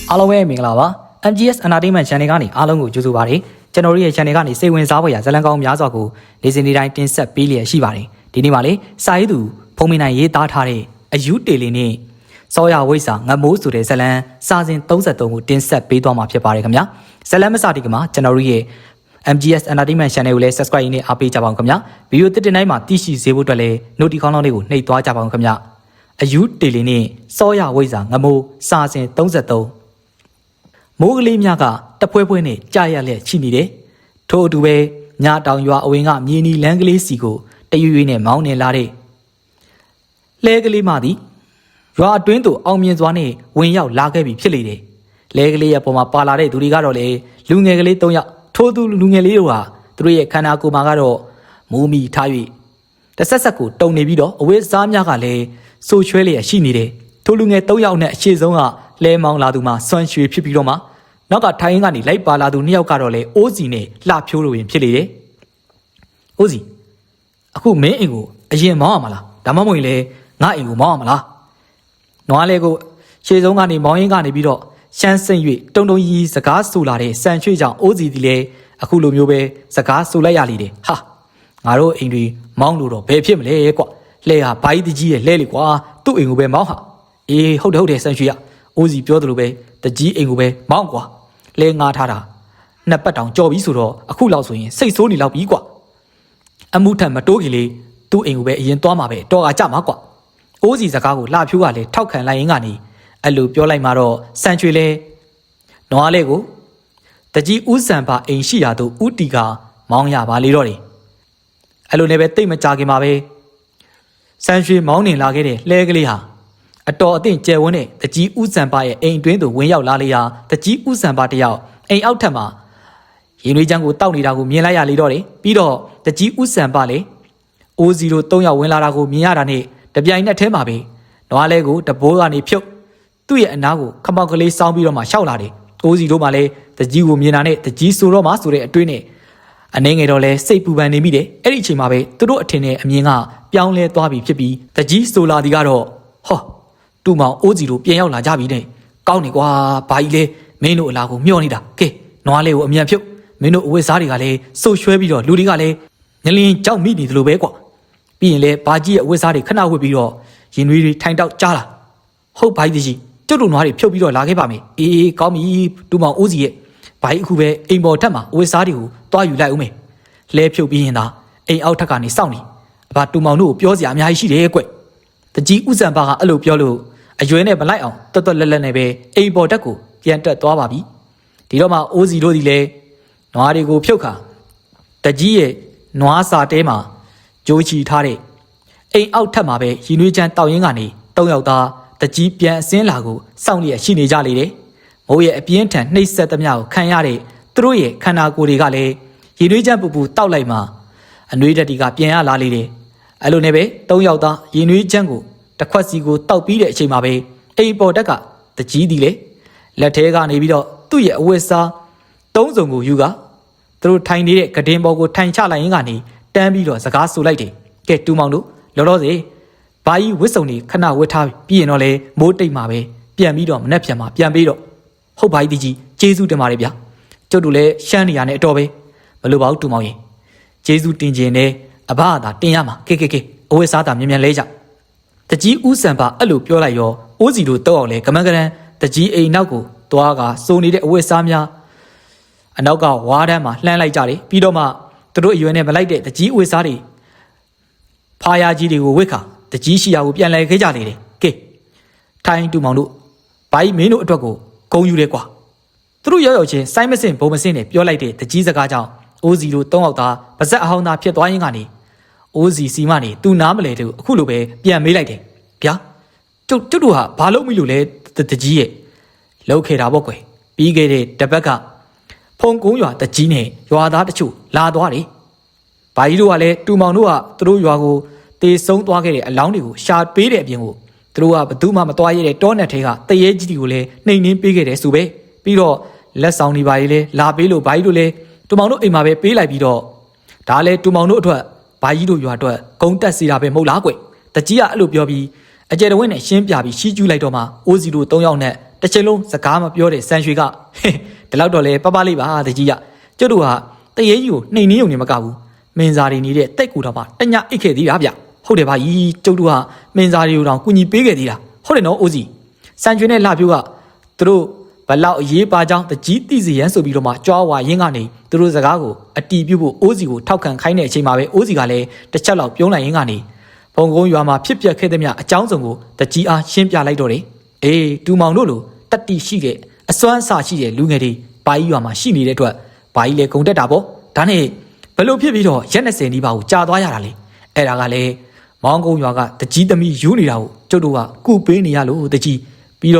အားလုံးပဲမင်္ဂလာပါ MGS Entertainment Channel ကနေအားလုံးကိုကြိုဆိုပါရစေကျွန်တော်တို့ရဲ့ channel ကနေစိတ်ဝင်စားဖွယ်ရာဇာတ်လမ်းကောင်းများစွာကိုနေ့စဉ်နေ့တိုင်းတင်ဆက်ပေးလျက်ရှိပါတယ်ဒီနေ့မှာလေစာရေးသူဖုံမင်းနိုင်ရေးသားထားတဲ့အယူတေလီနဲ့စောရဝိစာငမိုးဆိုတဲ့ဇာတ်လမ်းစာစဉ်33ကိုတင်ဆက်ပေးသွားမှာဖြစ်ပါတယ်ခင်ဗျာဇာတ်လမ်းမစတိကမှာကျွန်တော်တို့ရဲ့ MGS Entertainment Channel ကိုလည်း subscribe နဲ့အားပေးကြပါအောင်ခင်ဗျာဗီဒီယိုတစ်တိုင်းမှာသိရှိစေဖို့အတွက်လည်း notification ကောင်းလေးကိုနှိပ်သွားကြပါအောင်ခင်ဗျာအယူတေလီနဲ့စောရဝိစာငမိုးစာစဉ်33မိုးကလေးများကတပွဲပွဲနဲ့ကြာရလျက်ရှိနေတယ်။ထို့အတူပဲညတောင်ရွာအဝင်ကမြေနီလန်းကလေးစီကိုတရွရွနဲ့မောင်းနေလာတဲ့လဲကလေးမသည်ရွာအတွင်းသို့အောင်မြင်စွာနဲ့ဝင်ရောက်လာခဲ့ပြီဖြစ်လေတယ်။လဲကလေးရဲ့ပေါ်မှာပါလာတဲ့သူတွေကတော့လေလူငယ်ကလေး၃ယောက်ထို့သူလူငယ်လေးတို့ဟာသူတို့ရဲ့ခန္ဓာကိုယ်မှာကတော့မိုးမီထား၍တဆက်ဆက်ကိုတုံနေပြီးတော့အဝတ်အစားများကလည်းဆိုချွဲလျက်ရှိနေတယ်။ထို့လူငယ်၃ယောက်နဲ့အရှိဆုံးကလဲမောင်းလာသူမှာစွန့်ရွှေဖြစ်ပြီးတော့မှနောက်ကထိုင်းကနေလိုက်ပါလာသူနှစ်ယောက်ကတော့လေအိုးစီနဲ့လှဖြိုးလိုရင်ဖြစ်လေတယ်။အိုးစီအခုမင်းအိမ်ကိုအရင်မောင်းရမလားဒါမှမဟုတ်ရင်လေငါအိမ်ကိုမောင်းရမလား။နွားလေးကိုရှေ့ဆုံးကနေမောင်းရင်းကနေပြီးတော့ရှမ်းစိမ့်၍တုံတုံကြီးစကားဆူလာတဲ့စံချွေကြောင့်အိုးစီဒီလေအခုလိုမျိုးပဲစကားဆူလိုက်ရလေတယ်။ဟာငါတို့အိမ်တွေမောင်းလို့တော့ဘယ်ဖြစ်မလဲကွ။လဲဟာဘိုင်းတကြီးရဲ့လဲလေကွာသူ့အိမ်ကိုပဲမောင်းဟာအေးဟုတ်တယ်စံချွေရအိုးစီပြောသလိုပဲတကြီးအိမ်ကိုပဲမောင်းကွာလဲငါထားတာနှစ်ပတ်တောင်ကြော်ပြီးဆိုတော့အခုလောက်ဆိုရင်စိတ်ဆိုးနေလောက်ပြီကွာအမှုထက်မတိုးခင်လေးသူ့အိမ်ကိုပဲအရင်သွားမှာပဲတော်ကကြမှာကွာအိုးစီစကားကိုလှဖြိုးကလည်းထောက်ခံလိုက်ရင်းကနေအဲ့လိုပြောလိုက်မှတော့စံချွေလဲနွားလေးကိုတကြီးဥစံပါအိမ်ရှိရာသို့ဥတီကမောင်းရပါလေတော့တယ်အဲ့လိုနဲ့ပဲတိတ်မကြခင်ပါပဲစံချွေမောင်းနေလာခဲ့တဲ့လဲကလေးဟာအတော်အသင့်ကျယ်ဝန်းတဲ့တကြီးဥစံပါရဲ့အိမ်တွင်းသို့ဝင်ရောက်လာလေရာတကြီးဥစံပါတယောက်အိမ်အောက်ထပ်မှာရေနွေးချမ်းကိုတောက်နေတာကိုမြင်လိုက်ရလေတော့တယ်ပြီးတော့တကြီးဥစံပါလေအိုးစီတို့၃ယောက်ဝင်လာတာကိုမြင်ရတာနဲ့တပြိုင်နက်တည်းမှာပဲနွားလဲကိုတဘိုးကနေဖြုတ်သူ့ရဲ့အနားကိုခမောက်ကလေးစောင်းပြီးတော့မှရှောက်လာတယ်အိုးစီတို့မှလည်းတကြီးကိုမြင်တာနဲ့တကြီးဆိုတော့မှဆိုတဲ့အတွေးနဲ့အနေငယ်တော့လဲစိတ်ပူပန်နေမိတယ်အဲ့ဒီအချိန်မှာပဲသူတို့အထင်နဲ့အမြင်ကပြောင်းလဲသွားပြီဖြစ်ပြီးတကြီးဆိုလာဒီကတော့ဟောတူမောင်အိုးစီတို့ပြန်ရောက်လာကြပြီတဲ့ကောင်းနေကွာဘာကြီးလဲမင်းတို့အလားကိုမျှော်နေတာကဲနွားလေးကိုအမြန်ဖြုတ်မင်းတို့အဝတ်စားတွေကလည်းစုပ်ရွှဲပြီးတော့လူတွေကလည်းငလင်းကြောက်မိနေသလိုပဲကွာပြီးရင်လေဘာကြီးရဲ့အဝတ်စားတွေခဏဝတ်ပြီးတော့ရင်နွေးတွေထိုင်တောက်ကြားလာဟုတ်ဘာကြီးကြီးကျုပ်တို့နွားတွေဖြုတ်ပြီးတော့လာခဲ့ပါမယ်အေးကောင်းပြီတူမောင်အိုးစီရဲ့ဘာကြီးအခုပဲအိမ်ပေါ်ထက်မှာအဝတ်စားတွေကိုတွားယူလိုက်ဦးမယ်လဲဖြုတ်ပြီးရင်သာအိမ်အောက်ထက်ကနေစောင့်နေအဘတူမောင်တို့ကိုပြောစရာအများကြီးရှိတယ်ကွတကြီးဥစံပါကအဲ့လိုပြောလို့အရွယ်နဲ့မလိုက်အောင်တွတ်တွတ်လက်လက်နဲ့ပဲအိမ်ပေါ်တက်ကိုပြန်တက်သွားပါပြီဒီတော့မှအိုးစီတို့ဒီလေနွားတွေကိုဖြုတ်ခါတကြီးရဲ့နွားစာတဲမှာကြိုးချီထားတဲ့အိမ်အောက်ထပ်မှာပဲရီနွေးချမ်းတောက်ရင်းကနေ၃ယောက်သားတကြီးပြန်အစင်းလာကိုစောင့်လျက်ရှိနေကြလေတယ်မိုးရဲ့အပြင်းထန်နှိပ်စက်သမျှကိုခံရတဲ့သူတို့ရဲ့ခန္ဓာကိုယ်တွေကလည်းရီနွေးချမ်းပူပူတောက်လိုက်မှအနွေးတက်တီကပြန်ရလာလေတယ်အဲ့လိုနဲ့ပဲ၃ယောက်သားရီနွေးချမ်းကိုတခွက်စီကိုတောက်ပြီးတဲ့အချိန်မှာပဲအိမ်ပေါ်တက်ကတကြီးဒီလေလက်ထဲကနေပြီးတော့သူ့ရဲ့အဝတ်စား၃စုံကိုယူကသူတို့ထိုင်နေတဲ့ကဒင်းပေါ်ကိုထိုင်ချလိုက်ရင်းကနေတန်းပြီးတော့စကားဆိုလိုက်တယ်ကဲတူမောင်တို့လောလောဆယ်ဘာကြီးဝစ်စုံတွေခဏဝတ်ထားပြီးရင်တော့လေမိုးတိတ်မှာပဲပြန်ပြီးတော့မနှက်ပြန်မှာပြန်ပြီးတော့ဟုတ်ဘာကြီးကျေးဇူးတင်ပါတယ်ဗျာကျုပ်တို့လည်းရှမ်းနေရနဲ့အတော်ပဲမလိုပါဘူးတူမောင်ရင်ကျေးဇူးတင်ခြင်းနဲ့အဘအသာတင်ရမှာကဲအဝတ်စားတာမြန်မြန်လဲကြတကြီးဥစံပါအဲ့လိုပြောလိုက်ရောအိုးစီတို့တော့အောင်လဲကမန်းကရန်တကြီးအိမ်နောက်ကိုသွားကစိုးနေတဲ့အဝတ်စားများအနောက်ကဝါးတန်းမှာလှမ်းလိုက်ကြတယ်ပြီးတော့မှသူတို့အရွယ်နဲ့မလိုက်တဲ့တကြီးအဝတ်စားတွေဖာယာကြီးတွေကိုဝစ်ခါတကြီးရှိရာကိုပြန်လဲခဲ့ကြလေတယ်ကဲထိုင်းတူမောင်တို့ဘာကြီးမင်းတို့အတွက်ကိုဂုံယူတယ်ကွာသူတို့ရောက်ချင်းစိုင်းမစင်ဘုံမစင်နဲ့ပြောလိုက်တဲ့တကြီးစကားကြောင့်အိုးစီတို့၃ယောက်သားပါဇက်အဟောင်းသားဖြစ်သွားရင်းကနေအိုးစီစီမနေသူနားမလဲတူအခုလိုပဲပြန်မေးလိုက်တယ်ဗျာကျုပ်တို့ဟာဘာလို့မလို့လဲတကြီးရဲ့လောက်ခဲ့တာပေါ့ကွယ်ပြီးခဲ့တဲ့တပတ်ကဖုံကုန်းရွာတကြီးနဲ့ရွာသားတချို့လာသွားတယ်ဘာကြီးတို့ကလည်းတူမောင်တို့ကသူတို့ရွာကိုတေဆုံးသွားခဲ့တဲ့အလောင်းတွေကိုရှာပေးတဲ့အပြင်ကိုသူတို့ကဘသူမှမသွားရတဲ့တောနက်ထဲကတရေကြီးတွေကိုလည်းနှိမ်နှင်းပေးခဲ့တယ်ဆိုပဲပြီးတော့လက်ဆောင်တွေဘာကြီးလဲလာပေးလို့ဘာကြီးတို့လဲတူမောင်တို့အိမ်မှာပဲပေးလိုက်ပြီးတော့ဒါလည်းတူမောင်တို့အတွက်ဘာကြီးတို့ရွာအတွက်ဂုံတက်စီတာပဲမဟုတ်လားကွတကြီးကအဲ့လိုပြောပြီးအကျယ်တဝင်းနဲ့ရှင်းပြပြီးရှီးကျူးလိုက်တော့မှအိုးစီတို့၃ယောက်နဲ့ တစ်ချိန်လုံးစကားမပြောတဲ့ဆန်ရွှေကဒီလောက်တော့လေပပလေးပါတကြီးကကျုပ်တို့ဟာတရေကြီးကိုနှိမ်နှင်းုံနေမကဘူးမင်းစားတွေနေတဲ့တိတ်ကူတော့မှတညအိတ်ခဲ့သေးတာဗျဟုတ်တယ်ဗျကြီးကျုပ်တို့ဟာမင်းစားတွေကိုတောင်ကူညီပေးခဲ့သေးတာဟုတ်တယ်နော်အိုးစီဆန်ရွှေနဲ့လှပြိုးကသူတို့ဘလောက်အရေးပါကြောင်းတကြီးသိစီရန်ဆိုပြီးတော့မှကြွားဝါရင်းကနေသူတို့စကားကိုအတီးပြုတ်ဖို့အိုးစီကိုထောက်ခံခိုင်းတဲ့အချိန်မှာပဲအိုးစီကလည်းတစ်ချက်လောက်ပြုံးလိုက်ရင်းကနေဘုံကုန်းရွာမှာဖြစ်ပျက်ခဲ့တဲ့မြအကြောင်းစုံကိုတကြီးအားရှင်းပြလိုက်တော့တယ်အေးတူမောင်တို့လိုတတိရှိတဲ့အစွမ်းအစရှိတဲ့လူငယ်တွေဘာကြီးရွာမှာရှိနေတဲ့အတွက်ဘာကြီးလည်းဂုံတက်တာပေါ့ဒါနဲ့ဘလို့ဖြစ်ပြီးတော့ရက်20နီးပါးကိုကြာသွားရတာလေအဲ့ဒါကလည်းမောင်ကုန်းရွာကတကြီးသမီးယူနေတာကိုကျုပ်တို့ကကုပေးနေရလို့တကြီးပြီး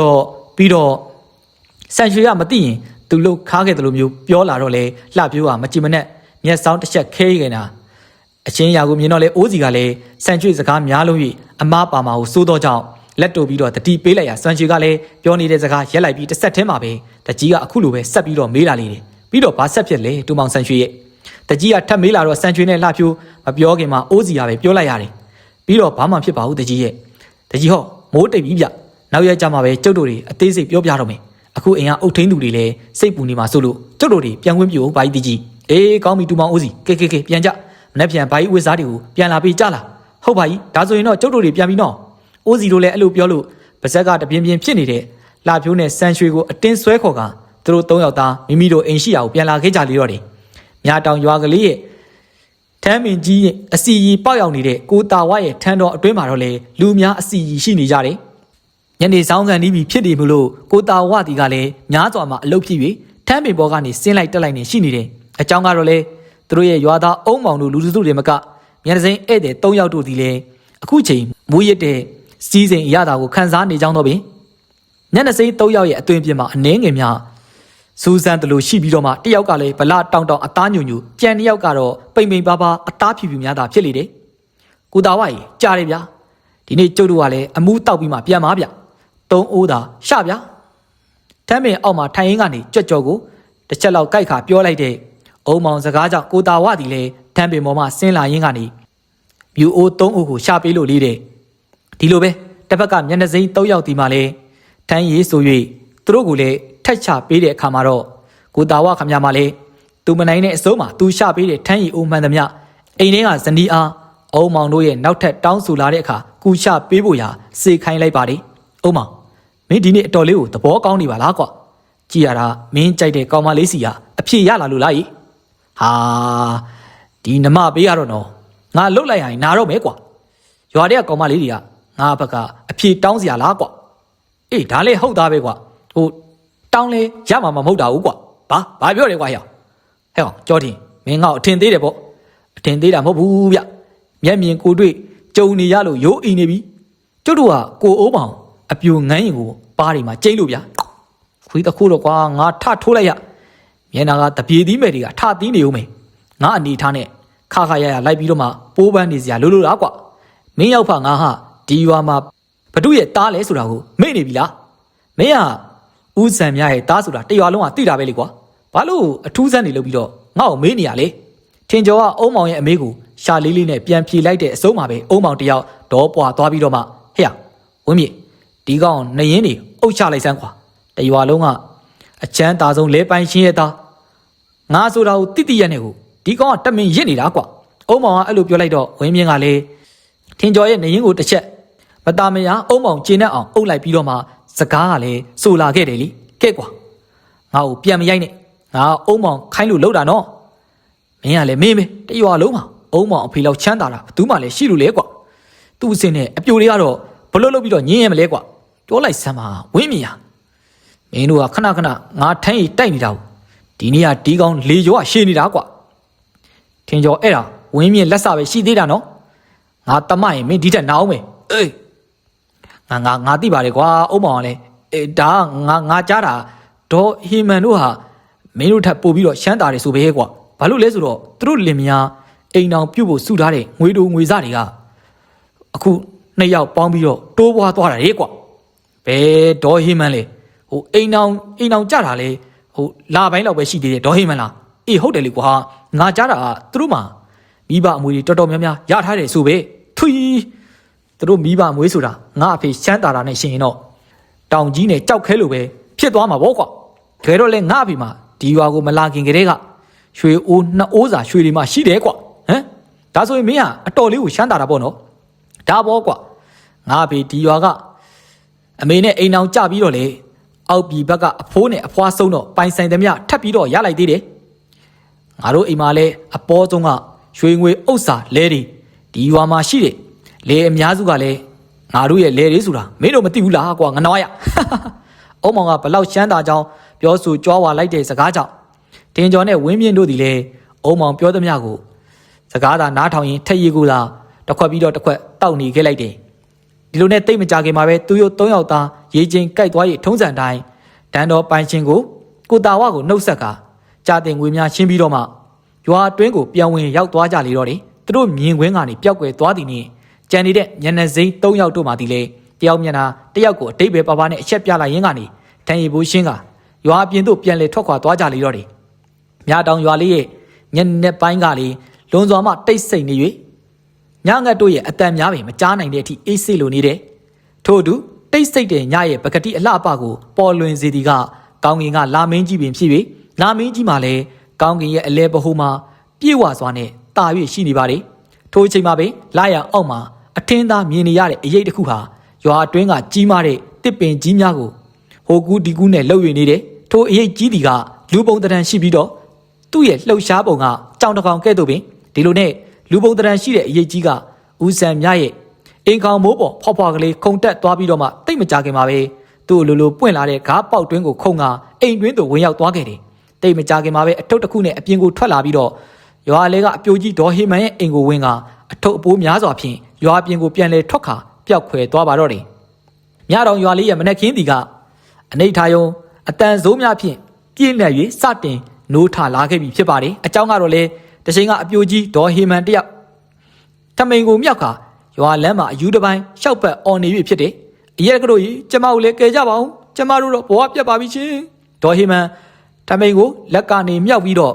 တော့ဆန်ရွှေကမသိရင်သူလှုပ်ခါခဲ့တယ်လို့မျိုးပြောလာတော့လေလှပြိုးကမကြည်မနဲ့မျက်စောင်းတစ်ချက်ခဲခဲ့တာအချင်းရာကိုမြင်တော့လေအိုးစီကလည်းဆန်ရွှေစကားများလို့၍အမားပါမာကိုစိုးတော့ကြောင့်လက်တို့ပြီးတော့တတိပေးလိုက်ရဆန်ရွှေကလည်းပြောနေတဲ့စကားရက်လိုက်ပြီးတစ်ဆက်တည်းမှာပဲတကြီးကအခုလိုပဲဆက်ပြီးတော့မေးလာလေတယ်ပြီးတော့ဘာဆက်ဖြစ်လဲတူမောင်ဆန်ရွှေရဲ့တကြီးကထပ်မေးလာတော့ဆန်ရွှေနဲ့လှပြိုးမပြောခင်မှာအိုးစီကပဲပြောလိုက်ရတယ်ပြီးတော့ဘာမှဖြစ်ပါဘူးတကြီးရဲ့တကြီးဟောမိုးတိတ်ပြီးဗျနောက်ရက်ကြမှာပဲကျုပ်တို့တွေအသေးစိတ်ပြောပြတော့မယ်အခုအိမ်ကအုတ်ထင်းသူတွေလည်းစိတ်ပူနေမှာဆိုလို့ကျုပ်တို့တွေပြန်ခွင့်ပြုဘာကြီးတကြီးအေးကောင်းပြီတူမောင်အိုးစီကဲပြန်ကြမနေ့ပြန်ဘာကြီးဝစ်စားတွေကိုပြန်လာပြီးကြလာဟုတ်ပါကြီးဒါဆိုရင်တော့ကျုပ်တို့တွေပြန်ပြီးနော်အိုးစီတို့လည်းအဲ့လိုပြောလို့ပါဇက်ကတပြင်းပြင်းဖြစ်နေတဲ့လှဖြိုးနဲ့ဆန်ရွှေကိုအတင်းဆွဲခေါ်ကသူတို့3ယောက်သားမိမိတို့အိမ်ရှိရာကိုပြန်လာခဲ့ကြလေတော့တယ်မြာတောင်ရွာကလေးရဲ့ထမ်းမင်ကြီးရဲ့အစီရီပေါက်ရောက်နေတဲ့ကိုတာဝရဲ့ထန်းတော်အတွင်းမှာတော့လေလူများအစီရီရှိနေကြတယ်ညနေဆောင်ကန်နီးပြီးဖြစ်နေမှုလို့ကိုတာဝတီကလည်းများစွာမှာအလုပ်ဖြစ်၍ထမ်းပင်ပေါ်ကနေဆင်းလိုက်တက်လိုက်နေရှိနေတယ်အကြောင်းကတော့လေသူတို့ရဲ့ရွာသားအုံမောင်တို့လူစုတွေမကမျက်နှာစိမ်းဧည့်သည်3ယောက်တို့ဒီလေအခုချိန်မွေးရတဲ့စီးစိမ်အရသာကိုခန်းစားနေကြောင်းတော့ပင်မျက်နှာစိမ်း3ယောက်ရဲ့အသွင်ပြင်မှာအနှဲငယ်များစူးစမ်းတယ်လို့ရှိပြီးတော့မှတစ်ယောက်ကလည်းဗလာတောင်တောင်အသားညူညူကြံတစ်ယောက်ကတော့ပိန်ပိန်ပါပါအသားဖြူဖြူများတာဖြစ်လေတယ်ကိုတာဝကြီးကြားတယ်ဗျာဒီနေ့ကျုပ်တို့ကလည်းအမှုတောက်ပြီးမှပြန်ပါဗျ3အိုးသာရှဗျာထမ်းပင်အောက်မှာထိုင်ရင်းကနေကြွက်ကြော်ကိုတစ်ချက်လောက်ကြိုက်ခါပြောလိုက်တဲ့အုံမောင်စကားကြောင့်ကိုတာဝတီလည်းထမ်းပင်ပေါ်မှာဆင်းလာရင်းကနေမြူအိုး3အိုးကိုရှာပေးလို့လေးတဲ့ဒီလိုပဲတစ်ဖက်ကမျက်နှာစိမ်း3ယောက်ဒီမှာလဲထမ်းရည်ဆို၍သူတို့ကိုလည်းထက်ချပေးတဲ့အခါမှာတော့ကိုတာဝခမမှာလဲသူမနိုင်တဲ့အစိုးမှာသူရှာပေးတဲ့ထမ်းရည်အိုးမှန်သမျှအိမ်ထဲကဇနီးအားအုံမောင်တို့ရဲ့နောက်ထပ်တောင်းဆိုလာတဲ့အခါကူရှာပေးဖို့ရာစေခိုင်းလိုက်ပါလေအုံမောင်မင်းဒီနေ့အတော်လေးကိုသဘောကောင်းနေပါလားကွာကြည်ရတာမင်းကြိုက်တဲ့ကောင်မလေးစီကအဖြေရလာလို့လားဟာဒီနမပေးရတော့နော်ငါလှုပ်လိုက်ရင်နာတော့မယ်ကွာရွာတဲ့ကောင်မလေးတွေကငါဘက်ကအဖြေတောင်းစရာလားကွာအေးဒါလည်းဟုတ်သားပဲကွာဟိုတောင်းလေရမှာမဟုတ်တာဘူးကွာဘာပြောလဲကွာဟဲ့အောင်ကြောတင်မင်းငါ့ကိုအထင်သေးတယ်ပေါ့အထင်သေးတာမဟုတ်ဘူးဗျမျက်မြင်ကိုတွေ့ကြုံနေရလို့ရိုးအိမ်နေပြီကျုပ်တို့ကကိုအိုးပေါင်အပြိုငန်းရင်ကိုပါးတွေမှာကျိတ်လို့ဗျခွေးတခုတော့ကွာငါထထိုးလိုက်ရမျက်နာကတပြေသီးမဲ့တွေကထသီးနေဦးမယ်ငါအနေထားနဲ့ခါရလိုက်ပြီးတော့မှပိုးပန်းနေစရာလို့လားကွာမင်းရောက်ဖငါဟာဒီရွာမှာဘဒုရဲ့တားလဲဆိုတာကိုမေ့နေပြီလားမင်းကဦးစံမြရဲ့တားဆိုတာတရွာလုံးကသိတာပဲလေကွာဘာလို့အထူးဆန်းနေလို့ပြီးတော့ငါ့ကိုမေးနေရလေထင်ကျော်ကအုံမောင်ရဲ့အမေကိုရှာလေးလေးနဲ့ပြန်ဖြေလိုက်တဲ့အစုံမှာပဲအုံမောင်တယောက်ဒေါ်ပွားသွားပြီးတော့မှဟဲ့ဝင်းမြေဒီကောင်နှရင်တွေအုပ်ချလိုက်စမ်းကွာတရွာလုံးကအချမ်းသာဆုံးလဲပိုင်းရှင်းရတာငါဆိုတာကိုတိတိရက်နဲ့ကိုဒီကောင်ကတမင်ရစ်နေတာကွာအုံမောင်ကအဲ့လိုပြောလိုက်တော့ဝင်းမြင့်ကလည်းထင်ကျော်ရဲ့နှရင်ကိုတစ်ချက်မတာမယာအုံမောင်ကျင်းနဲ့အောင်အုပ်လိုက်ပြီးတော့မှစကားကလည်းဆိုလာခဲ့တယ်လीကဲကွာငါ့ကိုပြန်မရိုက်နဲ့ငါအုံမောင်ခိုင်းလို့လောက်တာနော်မင်းကလည်းမင်းပဲတရွာလုံးမှာအုံမောင်အဖေလောက်ချမ်းသာတာဘသူမှလည်းရှိလို့လဲကွာသူ့အစင်းနဲ့အပြိုတွေကတော့ဘလို့လုပ်ပြီးတော့ညင်းရမလဲကွာပြောလိုက်စမ်းပါဝင်းမြင်ရမင်းတို့ကခဏငါထိုင်းရီတိုက်နေတာဒီနေ့ကဒီကောင်လေကျော်ကရှည်နေတာကွာထင်ကျော်အဲ့ဒါဝင်းမြင်လက်စပဲရှိသေးတာနော်ငါတမရင်မင်းဒီထက်နာအောင်မယ်အေးငါသိပါတယ်ကွာအုံမောင်ကလည်းအေးဒါငါကြားတာဒေါ်ဟီမန်တို့ဟာမင်းတို့ထပ်ပို့ပြီးတော့ရှမ်းတာတွေဆိုပဲကွာဘာလို့လဲဆိုတော့သူတို့လင်မယားအိမ်အောင်ပြုတ်ဖို့စုထားတဲ့ငွေတို့ငွေစားတွေကအခု2ယောက်ပေါင်းပြီးတော့တိုးပွားသွားတာလေကွာဘယ်ဒေါ်ဟီမန်လေဟိုအိမ်အောင်ကြတာလေဟိုလာပိုင်းလောက်ပဲရှိသေးတယ်ဒေါ်ဟီမန်လားအေးဟုတ်တယ်လေကွာငါကြားတာသူတို့မှာမိဘအမွေတွေတော်တော်များများရထားတယ်ဆိုပဲထွီသူတို့မိဘအမွေဆိုတာငါအဖေရှမ်းတာတာနဲ့ရှင်ရင်တော့ တောင်ကြီးနဲ့ကြောက်ခဲလိုပဲဖြစ်သွားမှာပေါ့ကွာခဲတော့လဲငါ့အဖေမှာဒီရွာကိုမလာခင်ကတည်းကရွှေအိုးနှစ်အိုးစာရွှေတွေမှရှိတယ်ကွာဟမ်ဒါဆိုရင်မင်းဟာအတော်လေးကိုရှမ်းတာပေါ့နော်ဒါပေါ့ကွာငါ့အဖေဒီရွာကအမေနဲ့အိမ်အောင်ကြပြီးတော့လေအောက်ပြည်ဘက်ကအဖိုးနဲ့အဖွားဆုံးတော့ပိုင်ဆိုင်သမျှထပ်ပြီးတော့ရလိုက်သေးတယ်ငါတို့အိမ်မှာလည်းအပေါ်ဆုံးကရွှေငွေဥစ္စာလဲတွေဒီရွာမှာရှိတယ်လေအများစုကလည်းငါတို့ရဲ့လဲတွေဆိုတာမင်းတို့မသိဘူးလားကွာငနွားရအုံမောင်ကဘလောက်ရှမ်းတာကြောင်းပြောဆိုကြွားဝါလိုက်တဲ့စကားကြောင့်တင်ကျော်နဲ့ဝင်းမြင့်တို့သည်လည်းအုံမောင်ပြောသမျှကိုစကားသာနားထောင်ရင်ထက်ရည်ကိုသာတစ်ခွက်ပြီးတော့တစ်ခွက်တောက်နေခဲ့လိုက်တယ်ဒီလိုနဲ့တိတ်မကြခင်မှာပဲသူတို့၃ယောက်သားရေချင်းကြိုက်သွားရေးထုံးစံတိုင်းတန်တော်ပိုင်ရှင်ကိုတာဝကိုနှုတ်ဆက်ကကြာတင်ငွေများရှင်းပြီးတော့မှရွာအတွင်းကိုပြန်ဝင်ရောက်သွားကြလေတော့တယ်သူတို့မြင်ကွင်းကနေပျောက်ကွယ်သွားသည်နှင့်ကြံနေတဲ့ညနေစိမ့်၃ယောက်တို့မှသည်လေတယောက်မျက်နှာတယောက်ကိုအတိတ်ပဲပါပါနဲ့အချက်ပြလိုက်ရင်းကနေထန်ရီဘိုးရှင်းကရွာအပြင်သို့ပြန်လေထွက်ခွာသွားကြလေတော့တယ်မြတောင်ရွာလေးရဲ့ညနေပိုင်းကလေလွန်စွာမှတိတ်ဆိတ်နေ၍ညငတ်တို့ရဲ့အတန်များပင်မကြားနိုင်တဲ့အထိအေးဆေးလိုနေတယ်ထို့သူတိတ်ဆိတ်တဲ့ညရဲ့ပကတိအလှပကိုပေါ်လွင်စေသည်ကကောင်းကင်ကလာမင်းကြီးပင်ဖြစ်၍လာမင်းကြီးမှာလည်းကောင်းကင်ရဲ့အလဲပဟိုးမှာပြေဝစွာနဲ့တာ၍ရှိနေပါလေထိုအချိန်မှာပင်လာရအောက်မှာအထင်းသားမြင်နေရတဲ့အရေးတစ်ခုဟာရွာအတွင်းကကြီးမားတဲ့တစ်ပင်ကြီးများကိုဟိုကူးဒီကူးနဲ့လှုပ်၍နေတယ်ထိုအရေးကြီးသည်ကလူပုံတရံရှိပြီးတော့သူ့ရဲ့လှုပ်ရှားပုံကကြောင်တကောင်ကဲ့သို့ပင်ဒီလိုနဲ့လူပုံတရံရှိတဲ့အရေးကြီးကဦးစံမြရဲ့အင်ကောင်မိုးပေါ်ဖွားဖွားကလေးခုံတက်သွားပြီးတော့မှတိတ်မကြခင်မှာပဲသူ့လိုပွင့်လာတဲ့ဂါးပေါက်တွင်းကိုခုံကအိမ်တွင်းသို့ဝင်ရောက်သွားခဲ့တယ်တိတ်မကြခင်မှာပဲအထုပ်တစ်ခုနဲ့အပြင်ကိုထွက်လာပြီးတော့ရွာလေးကအပြိုကြီးဒေါ်ဟေမန်ရဲ့အိမ်ကိုဝင်ကအထုပ်အပိုးများစွာဖြင့်ရွာအပြင်ကိုပြန်လဲထွက်ခါပျောက်ခွဲသွားပါတော့တယ်မြတော်ရွာလေးရဲ့မနက်ခင်းတီကအနိဋ္ဌာယုံအတန်စိုးများဖြင့်ပြည့်နေ၍စတင်နိုးထလာခဲ့ပြီဖြစ်ပါတယ်အကြောင်းကတော့လေတချိန်ကအပြိုကြီးဒေါ်ဟေမန်တယောက်ထမိန်ကိုမြောက်ခါရွာလမ်းမှာအယူတစ်ပိုင်းရှောက်ပတ်အော်နေပြီဖြစ်တယ်အရက်ကတို့ကြီးကျမကိုလည်းကယ်ကြပါအောင်ကျမတို့တော့ဘဝပြတ်ပါပြီရှင်ဒေါ်ဟေမန်ထမိန်ကိုလက်ကနေမြောက်ပြီးတော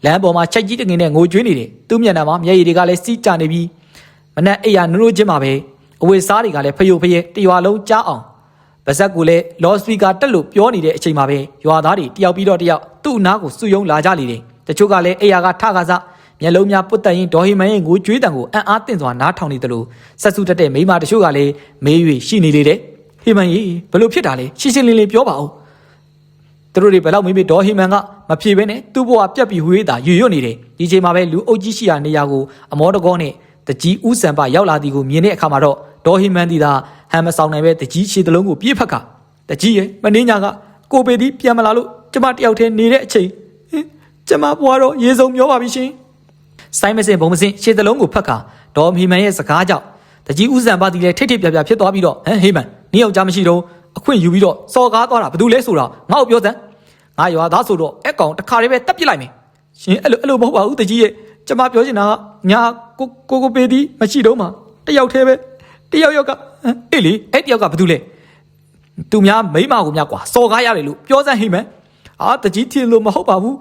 ့လမ်းပေါ်မှာချက်ကြီးတငင်နဲ့ငိုကြွေးနေတယ်သူ့မျက်နှာမှာမျက်ရည်တွေကလည်းစီးကျနေပြီးမနက်အိယာနုနိုးချင်းမှာပဲအဝတ်စားတွေကလည်းဖယိုဖယဲတရွာလုံးကြားအောင်ပါဇက်ကလည်းလော်စပီကာတက်လို့ပြောနေတဲ့အချိန်မှာပဲရွာသားတွေတယောက်ပြီးတော့တယောက်သူ့အနားကိုစုယုံလာကြလေတယ်တချို့ကလည်းအိယာကထခါစားမျက်လုံးများပုတ်တက်ရင်ဒေါ်ဟီမန်ရဲ့ငိုကြွေးတံကိုအံ့အားသင့်စွာနားထောင်နေတယ်လို့ဆက်စုတက်တဲ့မိမတချို့ကလည်းမေး၍ရှိနေလေတယ်ဟီမန်ကြီးဘလို့ဖြစ်တာလဲရှင်းရှင်းလင်းလင်းပြောပါဦးသူတို့တွေဘယ်လောက်မေးမေးဒေါ်ဟီမန်ကမဖြေဘဲနဲ့သူ့ဘဝပြတ်ပြီးဝေးတာရွရွနေတယ်ဒီချိန်မှာပဲလူအုပ်ကြီးရှိရာနေရာကိုအမောတကောနဲ့တကြီးဦးစံပရောက်လာသည်ကိုမြင်တဲ့အခါမှာတော့ဒေါ်ဟီမန်တီသာဟမ်မဆောင်နိုင်ပဲတကြီးခြေတလုံးကိုပြေးဖက်ကတကြီးရဲ့မင်းညာကကိုပေသည်ပြန်မလာလို့ကျမတယောက်တည်းနေတဲ့အချိန်ကျမဘွားတော့ရေစုံမျောပါပြီရှင်ဆိုင်မစင်ဘုံမစင်ခြေတလုံးကိုဖက်ကဒေါ်ဟီမန်ရဲ့စကားကြောင့်တကြီးဦးစံပသည်လည်းထိတ်ထိတ်ပြပြဖြစ်သွားပြီးတော့ဟေးမန်နင်းယောက်ျားမရှိတော့အခွင့်ယူပြီးတော့စော်ကားသွားတာဘာလို့လဲဆိုတော့ငါ့ကိုပြောစမ်းငါရွာသားဆိုတော့အကောင်တခါတည်းပဲတက်ပစ်လိုက်မယ်ရှင်အဲ့လိုမဟုတ်ပါဘူးတကြီးရဲ့ကျမပြောချင်တာကညာကိုပေသည်မရှိတော့မှတယောက်တည်းပဲတယောက်ကအေးလေအဲ့တယောက်ကဘာလို့လဲသူများမိမကိုများကွာစော်ကားရတယ်လို့ပြောစမ်းဟိမန်တကြီးထင်လို့မဟုတ်ပါဘူး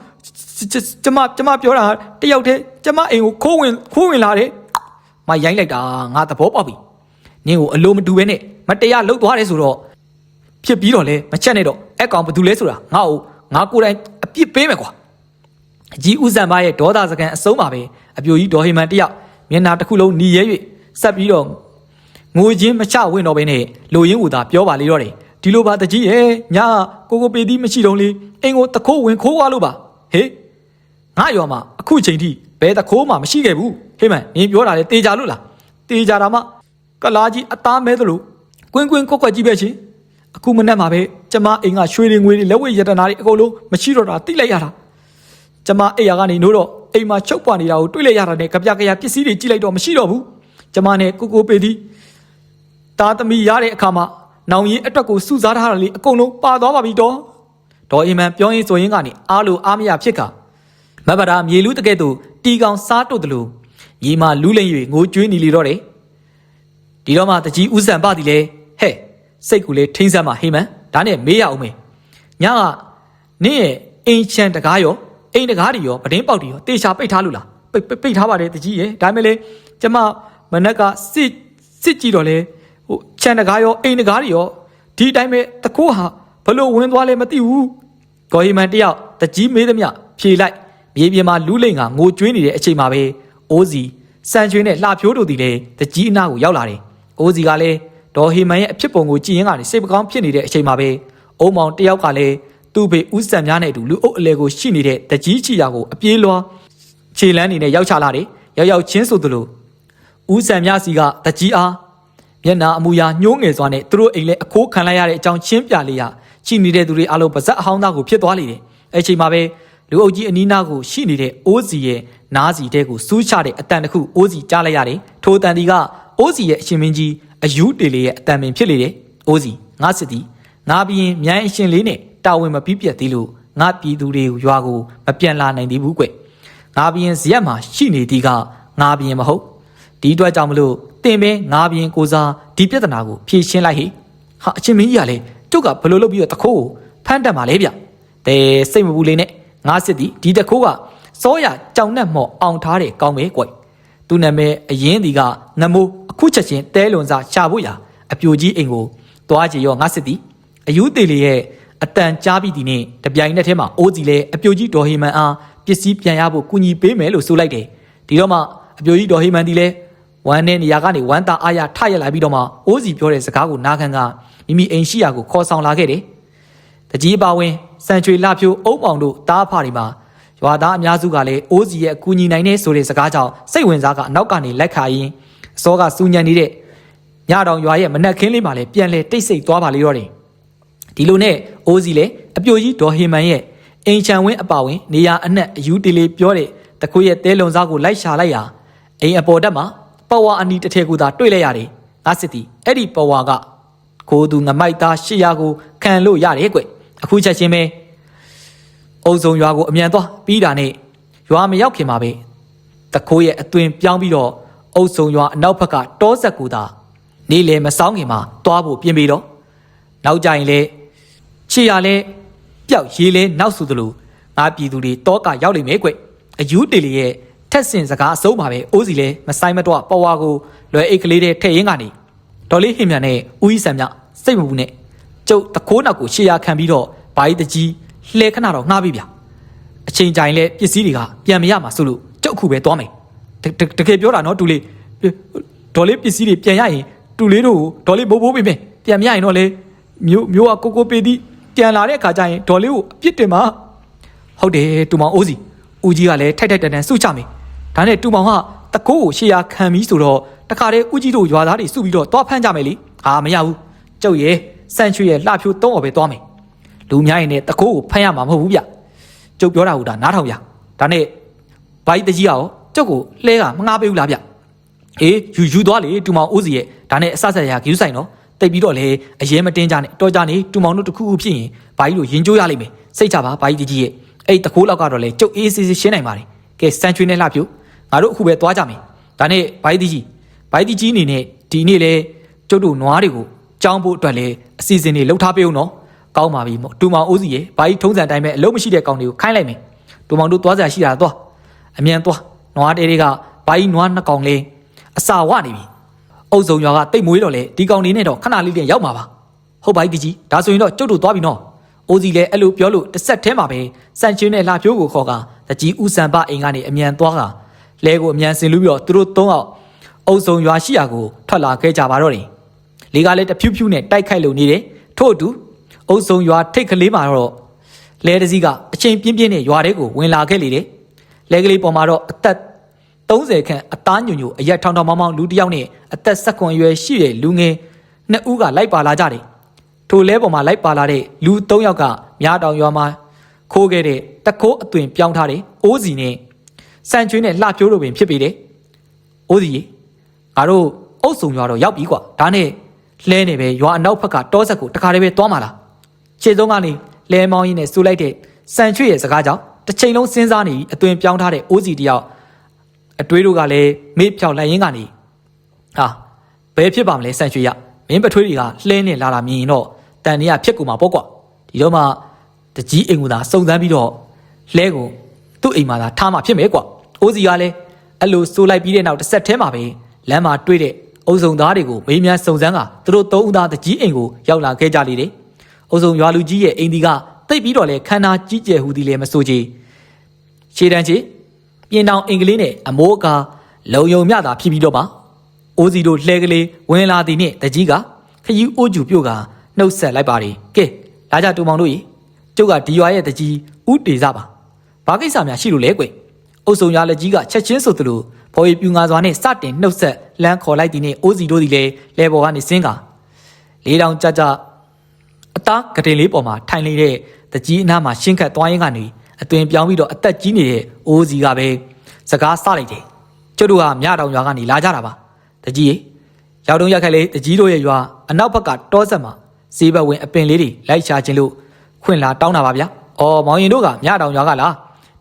ကျမပြောတာတယောက်တည်းကျမအိမ်ကိုခိုးဝင်လာတယ်မရိုင်းလိုက်တာငါသဘောပေါက်ပြီနင်းကိုအလိုမတူပဲနဲ့မတရားလှုပ်သွားတယ်ဆိုတော့ဖြစ်ပြီးတော့လဲမချက်နဲ့တော့အဲ့ကောင်ဘာလို့လဲဆိုတာငါကိုယ်တိုင်အပြစ်ပေးမယ်ကွာအကြီးဦးစံပါရဲ့ဒေါသစကန်အစုံးပါပဲအပြိုကြီးဒေါ်ဟီမန်တယောက်မျက်နှာတစ်ခုလုံးหนีရဲ၍ဆက်ပြီးတော့ငိုချင်းမချဝင့်တော့ဘဲနဲ့လိုရင်းကိုသာပြောပါလေတော့တယ်ဒီလိုပါတကြီးရဲ့ညာကိုပေသည်မရှိတော့လေအင်ကိုတခိုးဝင်ခိုးသွားလို့ပါဟေးငါရွာမှာအခုချိန်ထိဘယ်တခိုးမှမရှိခဲ့ဘူးဟေးမန်နင်းပြောတာလေတေချာလို့လားတေချာတာမှကလားကြီးအသားမဲသလိုကွင်းကွက်ကြီးပဲရှင်အခုမနဲ့မှာပဲကျမအိမ်ကရွှေတွေငွေတွေလက်ဝဲရတနာတွေအကုန်လုံးမရှိတော့တာတိလိုက်ရတာကျမအိယာကနေနိုးတော့အိမ်မှာချုပ်ပွားနေတာကိုတွေ့လိုက်ရတာနဲ့ကြပြပစ္စည်းတွေကြည့်လိုက်တော့မရှိတော့ဘူးကျမနဲ့ကိုပေသည်တာသမီရတဲ့အခါမှာနောင်ရင်အတွက်ကိုစုစားထားတာလေအကုန်လုံးပါသွားပါပြီတော့ဒေါ်အီမန်ပြောရင်ဆိုရင်ကနေအားလို့အားမရဖြစ်ကမဘရာမြေလူတကဲ့သို့တီကောင်စားတုတ်တယ်လို့မြေမှာလူးလိမ့်၍ငိုကြွေးနေလေတော့တယ်ဒီတော့မှတကြီးဦးစံပသည်လေဟဲ့စိတ်ကူလေထိမ့်စမ်းမှာဟိမန်ဒါနဲ့မေးရအောင်မေညာကနင့်ရဲ့အင်ချန်တကားရောအိမ်တကားတွေရောပတင်းပေါက်တွေရောတေချာပိတ်ထားလို့လားပိတ်ထားပါတယ်တကြီးရဲ့ဒါမဲ့လေကျမမနက်ကစစ်ကြည့်တော့လေချန်တကားရောအိမ်တကားတွေရော ဒီတိုင်းပဲတခိုးဟာဘလို့ဝင်သွားလဲမသိဘူးဂေါ်ဟီမန်တယောက်တကြီးမေးသမျှဖြေလိုက်မြေပြင်မှာလူးလိန်ကငိုကြွေးနေတဲ့အချိန်မှာပဲအိုးစီစံချွေးနဲ့လှဖြိုးတို့သည်လည်းတကြီးအနာကိုရောက်လာတယ်အိုးစီကလည်းဒေါ်ဟီမန်ရဲ့အဖြစ်ပုံကိုကြည့်ရင်းကနေစိတ်ပကောင်းဖြစ်နေတဲ့အချိန်မှာပဲအုံမောင်တယောက်ကလည်းသူ့ဘေဦးဆန်များနဲ့အတူလူအုပ်အလဲကိုရှိနေတဲ့တကြီးချီယာကိုအပြေးလွှားခြေလန်းနေနဲ့ရောက်ချလာတယ်ရောက်ချင်းဆိုသလိုဦးဆန်များစီကတကြီးအားမျက်နာအမူအရာညှိုးငယ်စွာနဲ့သူတို့အိမ်လဲအခိုးခံလိုက်ရတဲ့အကြောင်းချင်းပြလေးရရှိနေတဲ့သူတွေအလုံးပါဇက်အဟောင်းသားကိုဖြစ်သွားလေတယ်အဲ့ချိန်မှာပဲလူအုပ်ကြီးအနီးနားကိုရှိနေတဲ့အိုးစီရဲ့နားစီတဲကိုစူးချတဲ့အတန်တစ်ခုအိုးစီကြားလိုက်ရတယ်ထိုအတန်ဒီကအိုးစီရဲ့အရှင်မင်းကြီးအယူတေလေးရဲ့အတန်ပင်ဖြစ်လေတယ်အိုးစီငါစစ်သည်ငါပြီးရင်မြိုင်းအရှင်လေးနဲ့တာဝန်မပြီးပြတ်သေးလို့ငါပြည်သူတွေကိုရွာကိုမပြန်လာနိုင်သေးဘူးကွငါပြီးရင်ဇရက်မှာရှိနေသည်ကငါပြီးရင်မဟုတ်ဒီအတွက်ကြောင့်မလို့တင်ပဲငါပြီးရင်ကိုစားဒီပြဿနာကိုဖြေရှင်းလိုက်ဟိဟာအချင်းမင်းကြီးကလည်းကျုပ်ကဘယ်လိုလုပ်ပြီးတော့တခိုးကိုဖမ်းတတ်မှာလဲဗျတဲစိတ်မပူလေးနဲ့ငါစစ်သည်ဒီတခိုးကစောရကြောင်နဲ့မော့အောင်ထားတဲ့ကောင်းပဲကွသူနာမည်အရင်ဒီကနမိုးအခုချက်ချင်းတဲလွန်စားရှာဖို့ရအပြိုကြီးအိမ်ကိုသွားကြရောငါစစ်သည်အယူသေးလေးရဲ့အတန်ကြားပြီးဒီနေ့တပြိုင်နက်တည်းမှာအိုးစီလဲအပြိုကြီးဒေါ်ဟီမန်အားပစ္စည်းပြန်ရဖို့ကူညီပေးမယ်လို့ဆိုလိုက်တယ်ဒီတော့မှအပြိုကြီးဒေါ်ဟီမန်ဒီလဲဝမ်းနဲ့နေရာကနေဝမ်းသားအားရထရက်လာပြီးတော့မှအိုးစီပြောတဲ့စကားကိုနားခံကမိမိအိမ်ရှိရာကိုခေါ်ဆောင်လာခဲ့တယ်တကြီးပါဝင်စံချွေလှဖြိုးအုံးပေါင်တို့တားဖာတွေမှာရွာသားအများစုကလည်းအိုးစီရဲ့အကူညီနိုင်တဲ့ဆိုတဲ့စကားကြောင့်စိတ်ဝင်စားကအနောက်ကနေလက်ခါရင်းအစောကစူညံနေတဲ့ညတောင်ရွာရဲ့မနက်ခင်းလေးမှာလည်းပြန်လဲတိတ်ဆိတ်သွားပါလေတော့တယ်ဒီလိုနဲ့အိုးစီလည်းအပြိုကြီးဒေါ်ဟီမန်ရဲ့အိမ်ချံဝင်းအပါဝင်နေရာအနှက်အယူတီလေးပြောတဲ့တခွေရဲ့တဲလုံစားကိုလိုက်ရှာလိုက်ရာအိမ်အပေါ်တက်မှာပဝါအနီတစ်ထည်ကိုသာတွေ့လိုက်ရတယ်ငါစစ်တီအဲ့ဒီပဝါကကိုသူငမိုက်သား800ကိုခံလို့ရတယ်ကွအခုချက်ချင်းပဲအုံစုံရွာကိုအမြန်သွားပြီးတာနဲ့ရွာမရောက်ခင်မှာပဲတခိုးရဲ့အသွင်ပြောင်းပြီးတော့အုံစုံရွာအနောက်ဘက်ကတောဆက်ကူသာနေလေမဆောင်ခင်မှာသွားဖို့ပြင်ပြီးတော့နောက်ကြရင်လေချီရလဲပျောက်ရေးလဲနောက်ဆိုသလိုငါပြည်သူတွေတောကရောက်လိမ့်မယ်ကွအယူတေလီရဲ့ထက်စင်စကားအစုံးပါပဲအိုးစီလဲမဆိုင်မတော့ပဝါကိုလွယ်အိတ်ကလေးတဲ့ထဲ့ရင်းကနေဒေါ်လေးဟင်မြန်နဲ့ဦးကြီးဆန်မြစိတ်မပူနဲ့ကျုပ်တခိုးနောက်ကိုရှေ့ရခံပြီးတော့ဘာကြီးတကြီးလှဲခဏတော့ငှားပြီးဗျအချိန်ကြိုင်လဲပစ္စည်းတွေကပြန်မရမှာဆိုလို့ကျုပ်အခုပဲသွားမယ်တကယ်ပြောတာနော်တူလေးဒေါ်လေးပစ္စည်းတွေပြန်ရရင်တူလေးတို့ဒေါ်လေးဘိုးဘိုးပေးမယ်ပြန်မရရင်တော့လေမျိုးကကိုပေသည်ပြန်လာတဲ့အခါကျရင်ဒေါ်လေးကိုအပြစ်တင်မှာဟုတ်တယ်တူမောင်အိုးစီဦးကြီးကလည်းထိုက်တန်စုချမယ်ဒါနဲ့တူမောင်ကတကိုးကိုရှေ့ရခံပြီးဆိုတော့တခါတည်းဦးကြီးတို့ရွာသားတွေစုပြီးတော့သွားဖမ်းကြမယ်လေဟာမရဘူးကျုပ်ရဲ့စံချွေရဲ့လှဖြိုး3ော်ပဲသွားမယ်လူများရင်လည်းတကိုးကိုဖမ်းရမှာမဟုတ်ဘူးဗျကျုပ်ပြောတာကနားထောင်ရဒါနဲ့ဘာကြီးတကြီးရောကျုပ်ကိုလှဲကမငှားပေးဘူးလားဗျအေးယူသွားလေတူမောင်အိုးစီရဲ့ဒါနဲ့အဆဆက်ရဂယူးဆိုင်တော့တိတ်ပြီးတော့လေအရင်မတင်းကြနဲ့တော်ကြနေတူမောင်တို့တခုခုဖြစ်ရင်ဘာကြီးတို့ရင်ကျိုးရလိမ့်မယ်စိတ်ချပါဘာကြီးတကြီးရဲ့အဲ့တကိုးလောက်ကတော့လေကျုပ်အေးရှင်းနိုင်ပါတယ်ကဲစံချွေနဲ့လှဖြိုးငါတို့အခုပဲသွားကြမယ်ဒါနဲ့ဘာကြီးကြီးအနေနဲ့ဒီနေ့လေကျုပ်တို့နွားတွေကိုကြောင်းဖို့အတွက်လေအစီအစဉ်တွေလှုပ်ထားပေးအောင်နော်ကောင်းပါပြီမို့တူမောင်အိုးစီရဲ့ဘာကြီးထုံးစံတိုင်းပဲအလုံးမရှိတဲ့ကောင်တွေကိုခိုင်းလိုက်မယ်တူမောင်တို့သွားစရာရှိတာသွားအမြန်သွားနွားတဲတွေကဘာကြီးနွားနှစ်ကောင်လေးအစာဝနေပြီအုပ်စုံရွာကတိတ်မွေးတော့လေဒီကောင်လေးနဲ့တော့ခဏလေးတည်းရောက်မှာပါဟုတ်ပါပြီတကြီးဒါဆိုရင်တော့ကျုပ်တို့သွားပြီနော်အိုးစီလည်းအဲ့လိုပြောလို့တစ်ဆက်တည်းမှာပဲစံချင်းနဲ့လှဖြိုးကိုခေါ်ကတကြီးဦးစံပအိမ်ကနေအမြန်သွားကလဲကိုအမြန်ဆင်လူပြီးတော့သူတို့3ယောက်အုပ်စုံရွာရှိရာကိုထွက်လာခဲ့ကြပါတော့တယ်လေကလည်းတဖြူးဖြူးနဲ့တိုက်ခိုက်လို့နေတယ်ထို့အတူအုပ်စုံရွာထိတ်ကလေးမှာတော့လဲတစီကအချိန်ပြင်းပြင်းနဲ့ရွာထဲကိုဝင်လာခဲ့လေတယ်လဲကလေးပေါ်မှာတော့အသက်30ခန့်အသားညွညွအရက်ထောင်ထောင်မောင်းမောင်းလူတစ်ယောက်နဲ့အသက်19အရွယ်ရှိတဲ့လူငယ်2ဦးကလိုက်ပါလာကြတယ်ထိုလဲပေါ်မှာလိုက်ပါလာတဲ့လူ3ယောက်ကမြားတောင်ရွာမှာခိုးခဲ့တဲ့တခိုးအသွင်ပြောင်းထားတယ်အိုးစီနဲ့စံချွေးနဲ့လှဖြိုးလိုပင်ဖြစ်ပေတယ်အိုးစီငါတို့အုပ်စုံရွာတော့ရောက်ပြီကွာဒါနဲ့လဲနေပဲရွာအနောက်ဘက်ကတောဆက်ကိုတခါတည်းပဲသွားမှာလားခြေဆုံးကနေလဲမောင်းရင်းနဲ့စူလိုက်တဲ့စံချွေးရဲ့စကားကြောင့်တစ်ချိန်လုံးစဉ်းစားနေပြီးအသွင်ပြောင်းထားတဲ့အိုးစီတယောက်အတွေးတို့ကလည်းမေ့ဖြောက်လိုက်ရင်းကနေဟာဘယ်ဖြစ်ပါမလဲစံချွေးရမင်းပထွေးတွေကလှဲနေလာတာမြင်ရင်တော့တန်နေရဖြစ်ကူမှာပေါ့ကွာဒီတော့မှတကြီးအိမ်ကိုသာစုံစမ်းပြီးတော့လှဲကိုသူ့အိမ်မှာသာထားမှဖြစ်မယ်ကွာအိုးစီကလည်းအဲ့လိုစိုးလိုက်ပြီးတဲ့နောက်တစ်ဆက်တည်းမှာပဲလမ်းမှာတွေ့တဲ့ အုပ်ဆောင်သားတွေကိုမေးမြန်းစုံစမ်းကသူတို့သုံးဦးသားတကြီးအိမ်ကိုရောက်လာခဲ့ကြလေတယ်။အုပ်ဆောင်ရွာလူကြီးရဲ့အိမ်ဒီကတိတ်ပြီးတော့လဲခန္ဓာကြီးကျယ်ဟူသည်လည်းမဆိုချေခြေတန်းချေပြင်တောင်အင်္ဂလိပ်နဲ့အမိုးအကာလုံယုံမြတာဖြစ်ပြီးတော့ပါအိုးစီတို့လှဲကလေးဝင်လာသည်နှင့်တကြီးကခကြီးအိုးကျူပြုတ်ကနှုတ်ဆက်လိုက်ပါလေကဲလာကြတူမောင်တို့ရေကျုပ်ကဒီရွာရဲ့တကြီးဥတေစားပါဘာကိစ္စများရှိလို့လဲကွအုပ်ဆောင်ရွာလက်ကြီးကချက်ချင်းဆိုသလိုဖော်ရပြူငါစွာနဲ့စတင်နှုတ်ဆက်လမ်းခေါ်လိုက်သည်နှင့်အိုးစီတို့သည်လည်းလဲပေါ်ကနေဆင်းကလေးတောင်ကြကြအသားကတင်လေးပေါ်မှာထိုင်နေတဲ့တကြီးအနားမှာရှင်းခတ်သွားရင်းကနေအသွင်ပြောင်းပြီးတော့အသက်ကြီးနေတဲ့အိုးစီကပဲစကားဆလိုက်တယ်ကျုပ်တို့ကမြတောင်ရွာကနေလာကြတာပါတကြီးရေရောက်တော့ရက်ခက်လေးတကြီးတို့ရဲ့ရွာအနောက်ဘက်ကတောဆက်မှာစေးဘဝင်အပင်လေးတွေလိုက်ရှာခြင်းလို့ခွင့်လာတောင်းတာပါဗျာအော်မောင်ရင်တို့ကမြတောင်ရွာကလား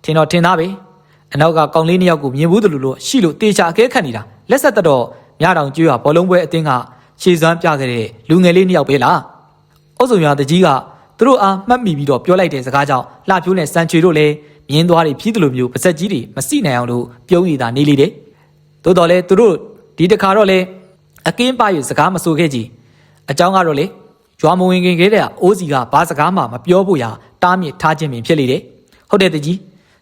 ထင်တော့ထင်သားပဲအနောက်ကကောင်လေးနှစ်ယောက်ကိုမြင်ဘူးလို့ရှိလို့တေချာအကဲခတ်နေတာလက်ဆက်တော့မြတောင်ကျွေးရွာဘောလုံးပွဲအတင်းကခြေစွမ်းပြခဲ့တဲ့လူငယ်လေးနှစ်ယောက်ပဲလားအုပ်စုံရွာတကြီးကသူတို့အားမှတ်မိပြီးတော့ပြောလိုက်တဲ့စကားကြောင့်လှဖြိုးနဲ့စံချွေတို့လည်းမြင်းသွားတွေဖြီးတယ်လို့မျိုးပါဇက်ကြီးတွေမစိနိုင်အောင်လို့ပြုံးရည်သာနေလေတယ်သို့တော်လဲသူတို့ဒီတခါတော့လဲအကင်းပါရစကားမဆိုခဲ့ကြအကြောင်းကတော့လေရွာမဝင်ခင်ခဲ့တဲ့အိုးစီကဘာစကားမှမပြောဖို့ရာတားမြစ်ထားခြင်းပင်ဖြစ်လေတယ်ဟုတ်တယ်တကြီး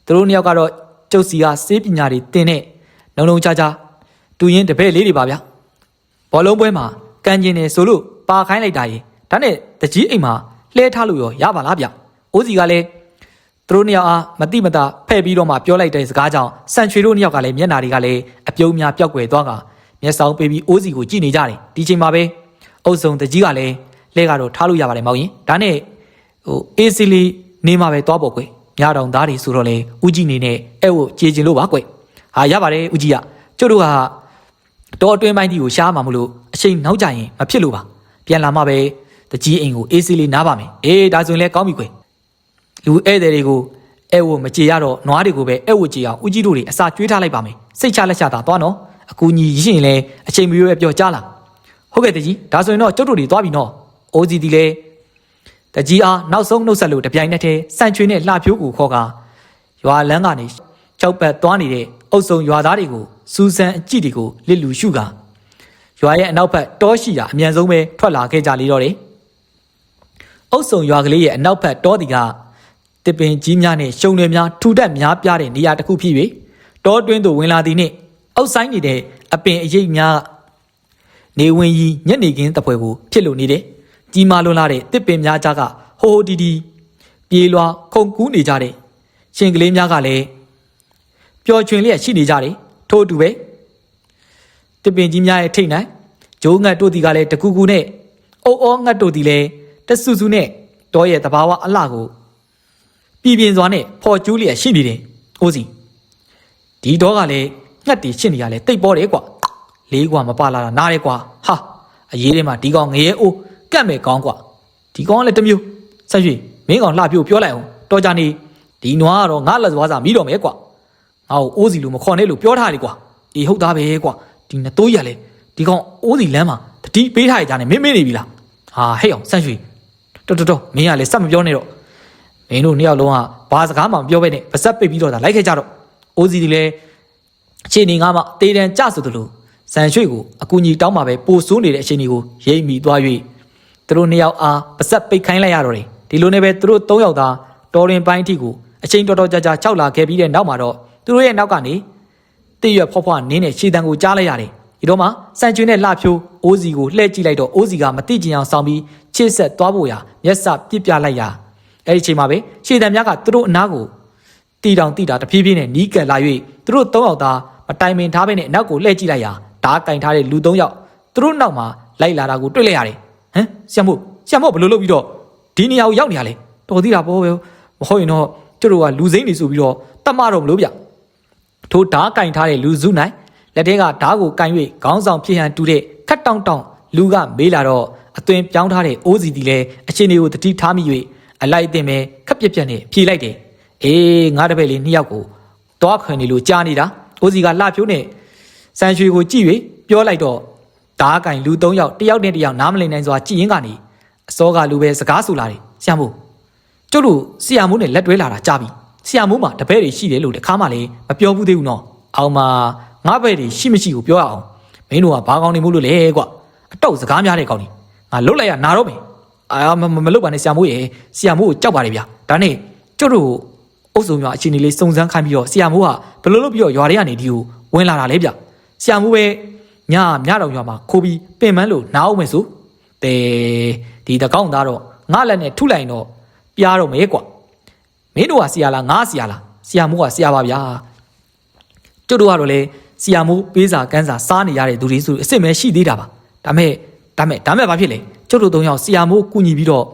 သူတို့နှစ်ယောက်ကတော့ကျုပ်စီကစေးပညာတွေတင်တဲ့လုံလုံချာချာတူရင်တပည့်လေးတွေပါဗျဘောလုံးပွဲမှာကန်ကျင်နေဆိုလို့ပါခိုင်းလိုက်တာရေဒါနဲ့တကြီးအိမ်မှာလှဲထားလို့ရပါလားဗျအိုးစီကလည်းသူတို့နှစ်ယောက်အားမတိမတာဖဲ့ပြီးတော့မှပြောလိုက်တဲ့စကားကြောင့်စံချွေတို့နှစ်ယောက်ကလည်းမျက်နာတွေကလည်းအပြုံးများပျောက်ကွယ်သွားကမျက်စောင်းပေးပြီးအိုးစီကိုကြည့်နေကြတယ်ဒီချိန်မှာပဲအုပ်စုံတကြီးကလည်းလဲကတော့ထားလို့ရပါတယ်မောင်ရင်ဒါနဲ့အေးစီလီနေမှာပဲသွားပေါ့ကွယ်ညတောင်သားတွေဆိုတော့လေဦးကြီးနေနဲ့အဲ့ကိုကြေကျင်လို့ပါကွယ်ဟာရပါတယ်ဦးကြီးကကျုပ်တို့ကတော်အတွင်းပိုင်းတီကိုရှားမှာမလို့အချိန်နောက်ကျရင်မဖြစ်လို့ပါပြန်လာမှပဲတကြီးအိမ်ကိုအေးစီလီနားပါမယ်အေးဒါဆိုရင်လည်းကောင်းပြီကွယ်လူဧည့်သည်တွေကိုအဲ့ဝမကြေရတော့နွားတွေကိုပဲအဲ့ဝကြေအောင်ဦးကြီးတို့တွေအစာကျွေးထားလိုက်ပါမယ်စိတ်ချလက်ချတာသွားနော်အကူကြီးရင်လည်းအချိန်မရွေးပြောကြလားဟုတ်ကဲ့တကြီးဒါဆိုရင်တော့ကျုပ်တို့တွေသွားပြီနော်အိုးစီတီလည်းတကြီးအားနောက်ဆုံးနှုတ်ဆက်လို့တပြိုင်နက်တည်းစံချွေနဲ့လှဖြိုးကိုခေါ်ကရွာလန်းကနေကြောက်ပတ်သွားနေတဲ့အုပ်စုံရွာသားတွေကိုစူးစမ်းအကြည့်တွေကိုလစ်လူရှုကရွာရဲ့အနောက်ဘက်တောရှိတာအမြန်ဆုံးပဲထွက်လာခဲ့ကြလေတော့တယ်အုပ်စုံရွာကလေးရဲ့အနောက်ဘက်တောတီကတစ်ပင်ကြီးများနဲ့ရှုံတွေများထူထပ်များပြားတဲ့နေရာတစ်ခုဖြစ်၍တောတွင်းသို့ဝင်လာသည်နှင့်အုပ်ဆိုင်နေတဲ့အပင်အရိပ်များနေဝင်ကြီးညနေခင်းတပွဲကိုဖြစ်လို့နေတယ်ကြီးမားလွန်းလာတဲ့တစ်ပင်များကြားကဟိုတီတီပြေးလွာခုန်ကူးနေကြတဲ့ရှင်ကလေးများကလည်းပျော်ရွှင်လျက်ရှိနေကြတယ်ထို့အတူပဲတစ်ပင်ကြီးများရဲ့ထိတ်နိုင်ဂျိုးငတ်တို့ဒီကလည်းတကူကူနဲ့အုပ်အောငတ်တို့ဒီလည်းတဆူဆူနဲ့တောရဲ့တဘာဝအလှကိုပြည်ပြင်းစွာနဲ့ဖော်ကျူးလျက်ရှိနေတယ်။အိုးစီဒီတော့ကလည်းငှက်တီရှင်းနေရလဲတိတ်ပေါ်တယ်ကွာ။လေးကွာမပါလာတာနားတယ်ကွာ။ဟာအရေးထဲမှာဒီကောင်ငရဲအိုးကတ်မဲ့ကောင်းကွာ။ဒီကောင်ကလည်းတမျိုးဆက်ရွှေမင်းကောင်လှပြို့ပြောလိုက်အောင်တော်ကြနေဒီနွားကတော့ငါလက်သွားစားမိတော့မယ်ကွာ။ငါ့ကိုအိုးစီလိုမခေါ်နဲ့လို့ပြောထားတယ်ကွာ။အေးဟုတ်သားပဲကွာ။ဒီနှစ်တိုးရလဲဒီကောင်အိုးစီလမ်းမှာတတိပေးထားရကြနေမင်းနေပြီလား။ဟာဟဲ့အောင်ဆက်ရွှေတော်မင်းကလည်းစက်မပြောနဲ့တော့မင်းတို့နှစ်ယောက်လုံးကဘာစကားမှမပြောဘဲနဲ့ပါဇက်ပိတ်ပြီးတော့လိုက်ခဲ့ကြတော့အိုးစီဒီလည်းအခြေအနေငါမှတေးတန်ကြဆိုသလိုဇန်ရွှေကိုအကူကြီးတောင်းမှာပဲပိုဆိုးနေတဲ့အခြေအနေကိုရိပ်မိသွား၍သူတို့နှစ်ယောက်အားပါဇက်ပိတ်ခိုင်းလိုက်ရတော့တယ်ဒီလိုနဲ့ပဲသူတို့၃ယောက်သားတော်ရင်ပိုင်းထိကိုအချိန်တော်ကြာခြောက်လာခဲ့ပြီးတဲ့နောက်မှာတော့သူတို့ရဲ့နောက်ကနေတည့်ရွက်ဖွားဖွားနင်းတဲ့ခြေတံကိုကြားလိုက်ရတယ်ဒီတော့မှစံချွေနဲ့လှဖြိုးအိုးစီကိုလှည့်ကြည့်လိုက်တော့အိုးစီကမတိကျင်အောင်ဆောင်ပြီးချစ်ဆက်သွားဖို့ရာမျက်စပြစ်ပြလိုက်ရာအဲ့ဒီချိန်မှာပဲခြေတံများကသူတို့အနားကိုတီတောင်တီတာတဖြည်းဖြည်းနဲ့နီးကပ်လာ၍သူတို့၃ယောက်သားမတိုင်ပင်ထားဘဲနဲ့အနောက်ကိုလှည့်ကြည့်လိုက်ရာဓာတ်ကင်ထားတဲ့လူ၃ယောက်သူတို့နောက်မှာလိုက်လာတာကိုတွေ့လိုက်ရတယ်ဟမ်ဆရာမို့ဘယ်လိုလုပ်ပြီးတော့ဒီနေရာကိုရောက်နေရလဲတော်သေးတာပေါ့ပဲမဟုတ်ရင်တော့သူတို့ကလူစိမ့်နေဆိုပြီးတော့တတ်မတော့မလို့ဗျထိုဓာတ်ကင်ထားတဲ့လူစုနိုင်လက်ထဲကဓာတ်ကိုကင်၍ခေါင်းဆောင်ဖြစ်ဟန်တူတဲ့ခတ်တောင့်လူကမေးလာတော့အသွင်ပြောင်းထားတဲ့အိုးစီတီလည်းအချင်းတွေကိုတတိထားမိ၍အလိုက်အတင်ပဲခက်ပြက်ပြက်နဲ့ဖြေလိုက်တယ်အေးငါတပည့်လေးနှစ်ယောက်ကိုတွားခွင်နေလို့ကြားနေတာအိုးစီကလှဖြိုးနဲ့စံရွှေကိုကြည့်၍ပြောလိုက်တော့ဓာတ်ကင်လူ၃ယောက်တယောက်နဲ့တယောက်နားမလည်နိုင်စွာကြည်ရင်ကနေအစောကလူပဲစကားဆိုလာတယ်ဆရာမို့ကျုပ်တို့ဆရာမိုးနဲ့လက်တွဲလာတာကြားပြီဆရာမိုးမှာတပည့်တွေရှိတယ်လို့တခါမှလည်းမပြောဘူးသေးဘူးနော်အောင်မှာငါဘဲတွေရှိမရှိကိုပြောရအောင်မ င်းတို့ကဘာကောင်းနေမို့လို့လဲကွာအတော့စကားများတဲ့ကောင်းနေငါလုတ်လိုက်ရနာတော့မယ်မလုတ်ပါနဲ့ဆရာမိုးရေဆရာမိုးကိုကြောက်ပါတယ်ဗျာဒါနဲ့ကျုပ်တို့အုပ်စုံရွာအခြေအနေလေးစုံစမ်းခိုင်းပြီးတော့ဆရာမိုးကဘလို့လို့ပြီးတော့ရွာတွေကနေဒီကိုဝင်လာတာလေဗျဆရာမိုးပဲညတော်ရွာမှာခိုးပြီးပင်မန်းလို့နားအောင်မယ်ဆိုဒီတကောင်းသားတော့ငါလက်နဲ့ထုလိုက်တော့ပြားတော့မယ်ကွာမင်းတို့ကဆရာလားငါဆရာလားဆရာမိုးကဆရာပါဗျာကျုပ်တို့ကတော့လေဆရာမိုးပေးစာကန်းစာစားနေရတဲ့သူတွေဆိုအစ်စ်မဲရှိသေးတာပါဒါမဲ့ဘာဖြစ်လဲကျုပ်တို့ 3 ယောက်ဆရာမိုးကူညီပြီးတော့